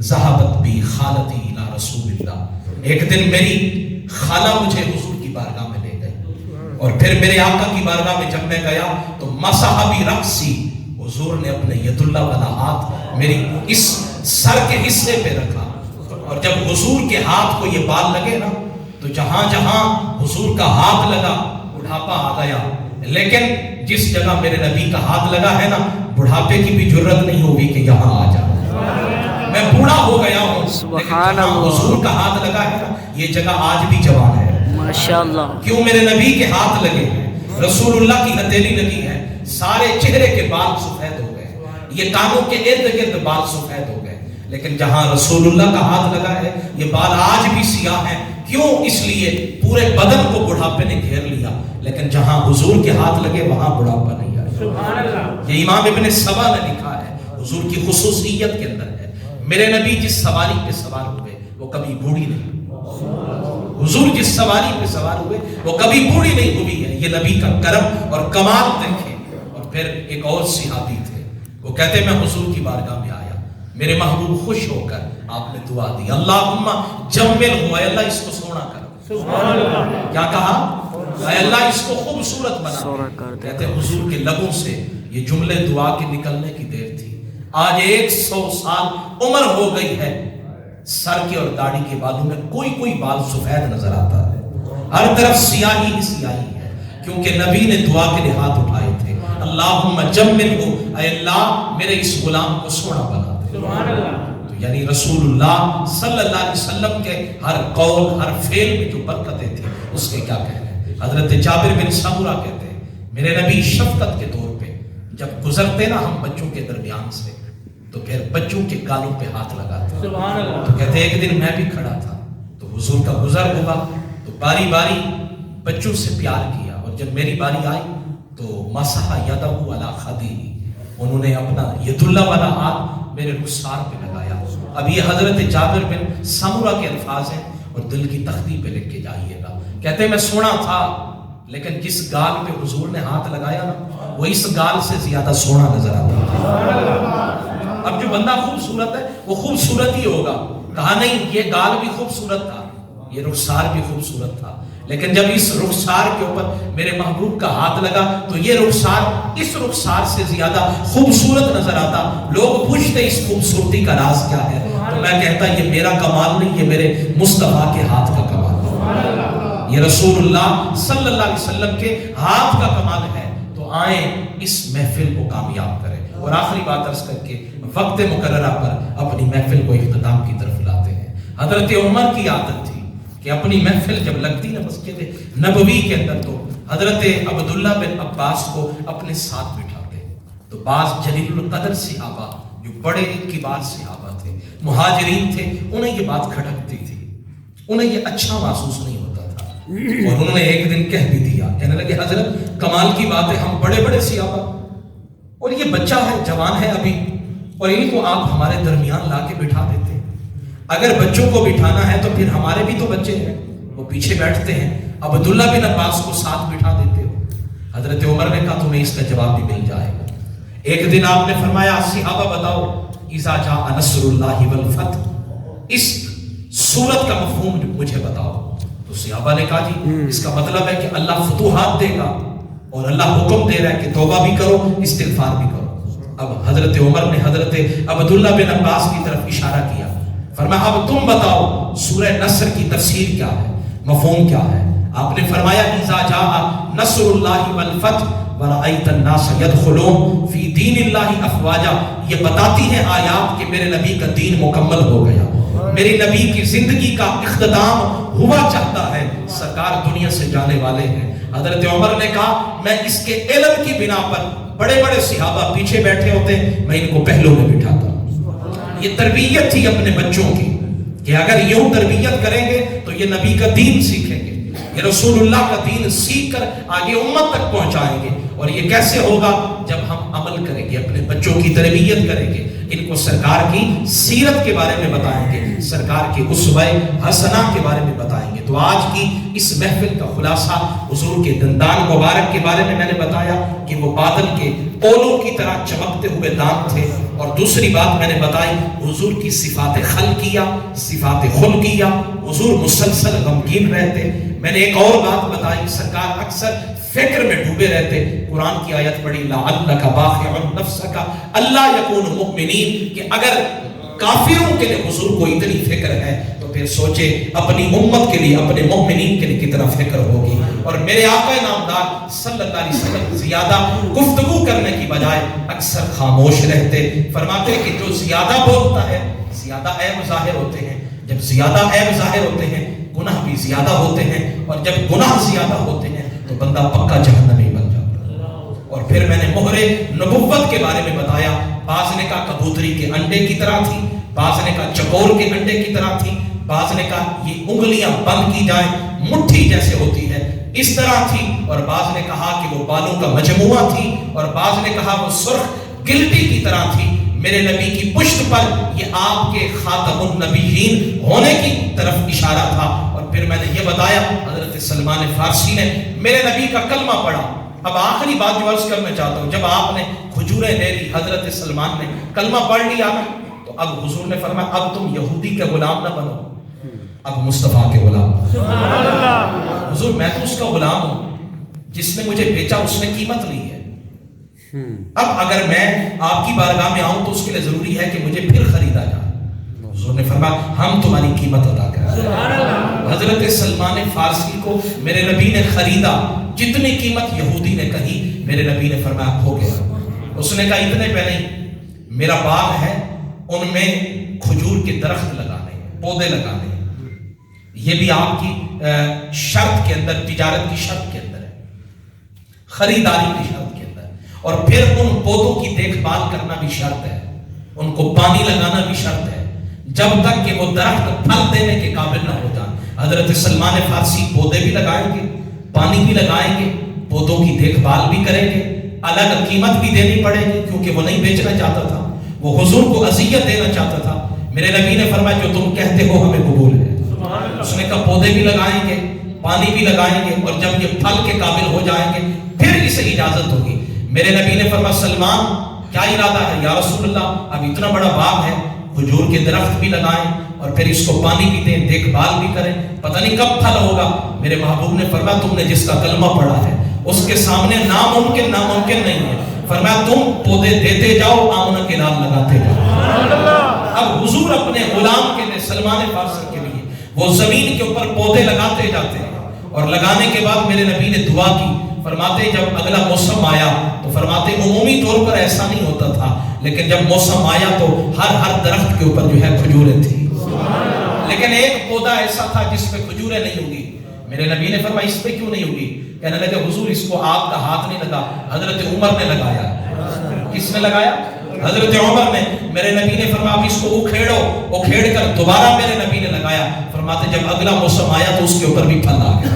ذہبت بی خالتی الی رسول اللہ، ایک دن میری خالہ مجھے حضور کی بارگاہ میں لے گئی، اور پھر میرے آقا کی بارگاہ میں جب میں گیا تو مسح بی رأسی، حضور نے اپنے ید اللہ والا ہاتھ میری اس سر کے حصے پہ رکھا، اور جب حضور کے ہاتھ کو یہ بال لگے نا تو جہاں جہاں حضور کا ہاتھ لگا بڑھاپا آ گیا، لیکن جس جگہ میرے نبی کا ہاتھ لگا ہے نا بڑھاپے کی بھی جرت نہیں ہوگی کہ یہاں آ جا، میں بوڑھا ہو گیا ہوں، لیکن جہاں حضور کا ہاتھ لگا ہے نا یہ جگہ آج بھی جوان ہے۔ ماشاءاللہ، کیوں؟ میرے نبی کے ہاتھ لگے ہیں، رسول اللہ کی ہتھیلی لگی ہے، سارے چہرے کے بال سفید ہو گئے، یہ کانوں کے ارد گرد بال سفید ہو گئے، لیکن جہاں رسول اللہ کا ہاتھ لگا ہے یہ بال آج بھی سیاہ ہیں۔ کیوں؟ اس لیے پورے بدن کو بڑھاپے نے گھیر لیا، لیکن جہاں حضور کے ہاتھ لگے وہاں بڑھاپا نہیں آیا۔ یہ امام ابن سبا نے لکھا ہے، حضور کی خصوصیت کے اندر ہے، میرے نبی جس سواری پہ سوار ہوئے وہ کبھی بوڑھی نہیں، حضور جس سواری پہ سوار ہوئے وہ کبھی بوڑھی نہیں ہوئی ہے، یہ نبی کا کرم اور کمال دیکھیں۔ اور پھر ایک اور صحابی تھے، وہ کہتے میں حضور کی بارگاہ میں آیا، میرے محبوب خوش ہو کر آپ نے دعا دی، اللہم جمل ہو، اے اللہ اس کو سونا کر، کیا کہا؟ اے اللہ اس کو خوبصورت بنا۔ کہتے حضور کے لبوں سے یہ جملے دعا کے نکلنے کی دیر تھی، آج 100 سال عمر ہو گئی ہے، سر کے اور داڑھی کے بالوں میں کوئی کوئی بال سفید نظر آتا ہے، ہر طرف سیاہی ہی سیاہی ہے، کیونکہ نبی نے دعا کے لیے ہاتھ اٹھائے تھے، اللہم جمل ہو، اے اللہ میرے اس غلام کو سونا بنا دے۔ تو یعنی رسول اللہ صلی اللہ علیہ وسلم کے ہر قول ہر فعل میں جو برکتیں تھیں اس کے کیا کہنے۔ حضرت جابر بن سمورہ کہتے ہیں میرے نبی شفقت کے طور پہ جب گزرتے نا ہم بچوں کے درمیان سے تو پھر بچوں کے گالوں پہ ہاتھ لگاتے، تو کہتے ایک دن میں بھی کھڑا تھا تو حضور کا گزر ہوا تو باری باری بچوں سے پیار کیا، اور جب میری باری آئی تو مسح یدہ علی خدی، انہوں نے اپنا ید اللہ والا ہاتھ میرے رخسار پہ لگایا۔ اب یہ حضرت جابر بن سمورہ کے الفاظ ہیں اور دل کی تختی پہ لکھ کے جائیے گا، کہتے ہیں میں سونا تھا لیکن جس گال پہ حضور نے ہاتھ لگایا نا وہ اس گال سے زیادہ سونا نظر آتا۔ اب جو بندہ خوبصورت ہے وہ خوبصورت ہی ہوگا، کہا نہیں یہ گال بھی خوبصورت تھا، یہ رخسار بھی خوبصورت تھا، لیکن جب اس رخسار کے اوپر میرے محبوب کا ہاتھ لگا تو یہ رخسار اس رخسار سے زیادہ خوبصورت نظر آتا۔ لوگ پوچھتے اس خوبصورتی کا راز کیا ہے، تو میں کہتا یہ میرا کمال نہیں، یہ میرے مصطفیٰ کے ہاتھ کا کمال ہے، یہ رسول اللہ صلی اللہ علیہ وسلم کے ہاتھ کا کمال ہے۔ تو آئیں اس محفل کو کامیاب کریں۔ اور آخری بات عرض کر کے وقت مقررہ پر اپنی محفل کو اختتام کی طرف لاتے ہیں۔ حضرت عمر کی عادت تھی کہ اپنی محفل جب لگتی نا مسجد نبوی کے اندر تو حضرت عبداللہ بن عباس کو اپنے ساتھ بٹھاتے۔ تو بعض جلیل القدر صحابہ جو بڑے کبار صحابہ تھے، مہاجرین تھے، انہیں یہ بات کھٹکتی تھی، انہیں یہ اچھا محسوس نہیں ہوتا تھا، اور انہوں نے ایک دن کہہ بھی دیا، کہنے لگے حضرت کمال کی بات ہے، ہم بڑے بڑے صحابہ اور یہ بچہ ہے، جوان ہے ابھی، اور ان کو آپ ہمارے درمیان لا کے بٹھا دیتے۔ اگر بچوں کو بٹھانا ہے تو پھر ہمارے بھی تو بچے ہیں، وہ پیچھے بیٹھتے ہیں، عبداللہ بن عباس کو ساتھ بٹھا دیتے ہو۔ حضرت عمر نے کہا تمہیں اس کا جواب بھی مل جائے گا۔ ایک دن آپ نے فرمایا صحابہ بتاؤ اذا جاء نصر اللہ والفتح، اس سورت کا مفہوم مجھے بتاؤ۔ تو صحابہ نے کہا جی اس کا مطلب ہے کہ اللہ فتوحات دے گا، اور اللہ حکم دے رہا ہے کہ توبہ بھی کرو، استغفار بھی کرو۔ اب حضرت عمر نے حضرت عبداللہ بن عباس کی طرف اشارہ کیا، فرمایا اب تم بتاؤ سورہ نصر کی تفسیر کیا ہے، مفہوم کیا ہے؟ آپ نے فرمایا اذا جاء نصر اللہ والفتح ورأیت الناس یدخلون فی دین اللہ افواجا، یہ بتاتی ہیں آیات کہ میرے نبی کا دین مکمل ہو گیا، میری نبی کی زندگی کا اختتام ہوا چاہتا ہے، سرکار دنیا سے جانے والے ہیں۔ حضرت عمر نے کہا میں اس کے علم کی بنا پر، بڑے بڑے صحابہ پیچھے بیٹھے ہوتے میں ان کو پہلوں میں بٹھاتا ہوں۔ یہ تربیت تھی اپنے بچوں کی کہ اگر یوں تربیت کریں گے تو یہ نبی کا دین سیکھیں گے، یہ رسول اللہ کا دین سیکھ کر آگے امت تک پہنچائیں گے۔ اور یہ کیسے ہوگا؟ جب ہم عمل کریں گے، اپنے بچوں کی تربیت کریں گے، ان کو سرکار کی سیرت کے بارے میں بتائیں گے، سرکار کے اسوہ حسنہ کے بارے میں بتائیں گے۔ تو آج کی اس محفل کا خلاصہ حضور کے دندان مبارک کے بارے میں نے بتایا کہ وہ بادل کے اولوں کی طرح چمکتے ہوئے دانت تھے، اور دوسری بات میں نے بتائی حضور کی صفات خلقیہ، صفات خلقیہ، حضور مسلسل غمگین رہتے۔ میں نے ایک اور بات بتائی، سرکار اکثر فکر میں ڈوبے رہتے۔ قرآن کی آیت پڑھی لعلک باخع نفسک الا یکونوا مؤمنین، کہ اگر کافروں کے لیے حضور کو اتنی فکر ہے تو پھر سوچے اپنی امت کے لیے، اپنے مومنین کے لیے کتنا فکر ہوگی۔ اور میرے آقا نامدار صلی اللہ علیہ وسلم زیادہ گفتگو کرنے کی بجائے اکثر خاموش رہتے، فرماتے کہ جو زیادہ بولتا ہے زیادہ عیب ظاہر ہوتے ہیں، جب زیادہ عیب ظاہر ہوتے ہیں گناہ بھی زیادہ ہوتے ہیں، اور جب گناہ زیادہ ہوتے ہیں تو بندہ پکا جہنمی بن جاتا ہے۔ اور پھر میں نے مہر نبوت کے بارے میں بتایا، بعض نے کہا کبوتری کے انڈے کی طرح تھی، بعض نے کہا چکور کے انڈے کی طرح تھی، بعض نے کہا یہ انگلیاں بند کی جائیں مٹھی جیسے ہوتی ہے اس طرح تھی، اور بعض نے کہا کہ وہ بالوں کا مجموعہ تھی، اور بعض نے کہا وہ سرخ گلٹی کی طرح تھی۔ میرے نبی کی پشت پر یہ آپ کے خاتم النبیین ہونے کی طرف اشارہ تھا۔ اور پھر میں نے یہ بتایا حضرت سلمان فارسی نے میرے نبی کا کلمہ پڑھا۔ اب آخری بات جو عرض کرنا چاہتا ہوں، جب آپ نے کھجوریں لے لی، حضرت سلمان نے کلمہ پڑھ لیا، تو اب حضور نے فرمایا اب تم یہودی کے غلام نہ بنو، اب مصطفیٰ کے غلام۔ حضور میں تو اس کا غلام ہوں، جس نے مجھے بیچا اس نے قیمت لی ہے، اب اگر میں آپ کی بارگاہ میں آؤں تو اس کے لیے ضروری ہے کہ مجھے پھر خریدا جائے۔ حضور نے فرمایا ہم تمہاری قیمت ادا کریں۔ حضرت سلمان فارسی کو میرے نبی نے خریدا، جتنی قیمت یہودی نے کہی میرے نبی نے فرمایا ہو گیا۔ اس نے کہا اتنے پہ نہیں، میرا باغ ہے، ان میں کھجور کے درخت لگانے ہیں، پودے لگانے ہیں، یہ بھی آپ کی شرط کے اندر، تجارت کی شرط کے اندر ہے، خریداری کی شرط کے اندر، اور پھر ان پودوں کی دیکھ بھال کرنا بھی شرط ہے، ان کو پانی لگانا بھی شرط ہے، جب تک کہ وہ درخت پھل دینے کے قابل نہ ہو جائیں۔ حضرت سلمان فارسی پودے بھی لگائیں گے، پانی بھی لگائیں گے، پودوں کی دیکھ بھال بھی کریں گے، الگ قیمت بھی دینی پڑے گی، کیونکہ وہ نہیں بیچنا چاہتا تھا، وہ حضور کو اذیت دینا چاہتا تھا۔ میرے نبی نے فرمایا جو تم کہتے ہو ہمیں قبول ہے۔ اس نے کہا پودے بھی لگائیں گے، پانی بھی لگائیں گے، اور جب یہ پھل کے قابل ہو جائیں گے پھر اسے اجازت ہوگی۔ میرے نبی نے فرمایا سلمان کیا ارادہ ہے؟ یا رسول اللہ اب اتنا بڑا باغ ہے، کھجور کے درخت بھی لگائیں، اور پھر اس کو پانی بھی دیں، دیکھ بھال بھی کریں، پتہ نہیں کب پھل ہوگا۔ میرے محبوب نے فرمایا تم نے جس کا کلمہ پڑھا ہے اس کے سامنے ناممکن نہیں ہے۔ فرمایا تم پودے دیتے جاؤ، آمنہ کے نام لگاتے جاؤ۔ اب حضور اپنے غلام کے لیے، سلمان فارسی کے لیے وہ زمین کے اوپر پودے لگاتے جاتے ہیں، اور لگانے کے بعد میرے نبی نے دعا کی، فرماتے جب اگلا موسم آیا تو فرماتے عمومی طور پر ایسا نہیں ہوتا تھا، لیکن جب موسم آیا تو ہر درخت کے اوپر جو ہے کھجوریں تھی، لیکن ایک پودا ایسا تھا جس پہ کھجوریں نہیں ہوگی۔ میرے نبی نے فرمایا اس پہ کیوں نہیں ہوگی؟ کہنے لگے حضور اس کو آپ کا ہاتھ نہیں لگا، حضرت عمر نے لگایا۔ کس نے لگایا؟ حضرت عمر نے۔ میرے نبی نے فرمایا آپ اس کو اکھیڑ کر دوبارہ میرے نبی نے لگایا۔ فرماتے جب اگلا موسم آیا تو اس کے اوپر بھی پھل آ گیا۔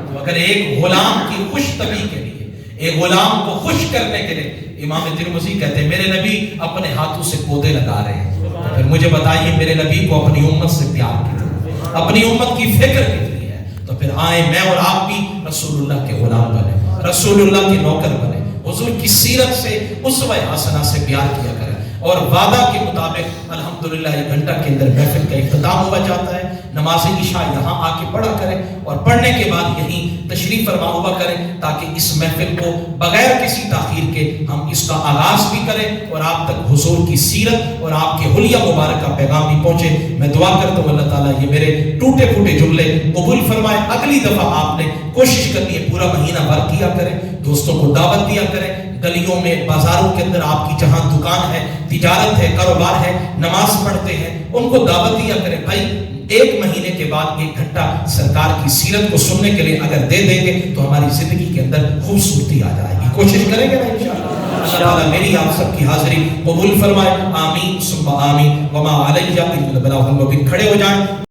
تو اگر ایک غلام کی خوش طبعی کے لیے، ایک غلام کو خوش کرنے کے لیے، امام ترمذی کہتے ہیں میرے نبی اپنے ہاتھوں سے پودے لگا رہے ہیں، تو پھر مجھے بتائیے میرے نبی کو اپنی امت سے پیار کتنا، اپنی امت کی فکر کتنی ہے؟ تو پھر آئیں میں اور آپ بھی رسول اللہ کے غلام بنے، رسول اللہ کے نوکر بنے، حضور کی سیرت سے، اسوہ حسنہ سے پیار کیا کریں، اور وعدہ کے مطابق الحمدللہ ایک گھنٹہ کے اندر محفل کا اختتام ہوا جاتا ہے۔ نماز عشاء یہاں آ کے پڑھا کریں، اور پڑھنے کے بعد یہیں تشریف فرما ہوا کریں، تاکہ اس محفل کو بغیر کسی تاخیر کے ہم اس کا آغاز بھی کریں اور آپ تک حضور کی سیرت اور آپ کے حلیہ مبارک کا پیغام بھی پہنچے۔ میں دعا کرتا ہوں اللہ تعالیٰ یہ میرے ٹوٹے پھوٹے جملے قبول فرمائے۔ اگلی دفعہ آپ نے کوشش کرنی ہے پورا مہینہ بھر کیا کریں، دوستوں کو دعوت دیا کریں، گلیوں میں بازاروں کے اندر آپ کی جہاں دکان ہے، تجارت ہے، کاروبار ہے، نماز پڑھتے ہیں، ان کو دعوت دیا کریں۔ بھائی ایک مہینے کے بعد ایک گھنٹہ سرکار کی سیرت کو سننے کے لیے اگر دے دیں گے تو ہماری زندگی کے اندر خوبصورتی آ جائے گی۔ کوشش کریں گے نا انشاءاللہ۔ اللہ تعالیٰ میری آپ سب کی حاضری قبول فرمائے، آمین ثم آمین۔ وما علیہ الا البلاغ المبین۔ کھڑے ہو جائیں۔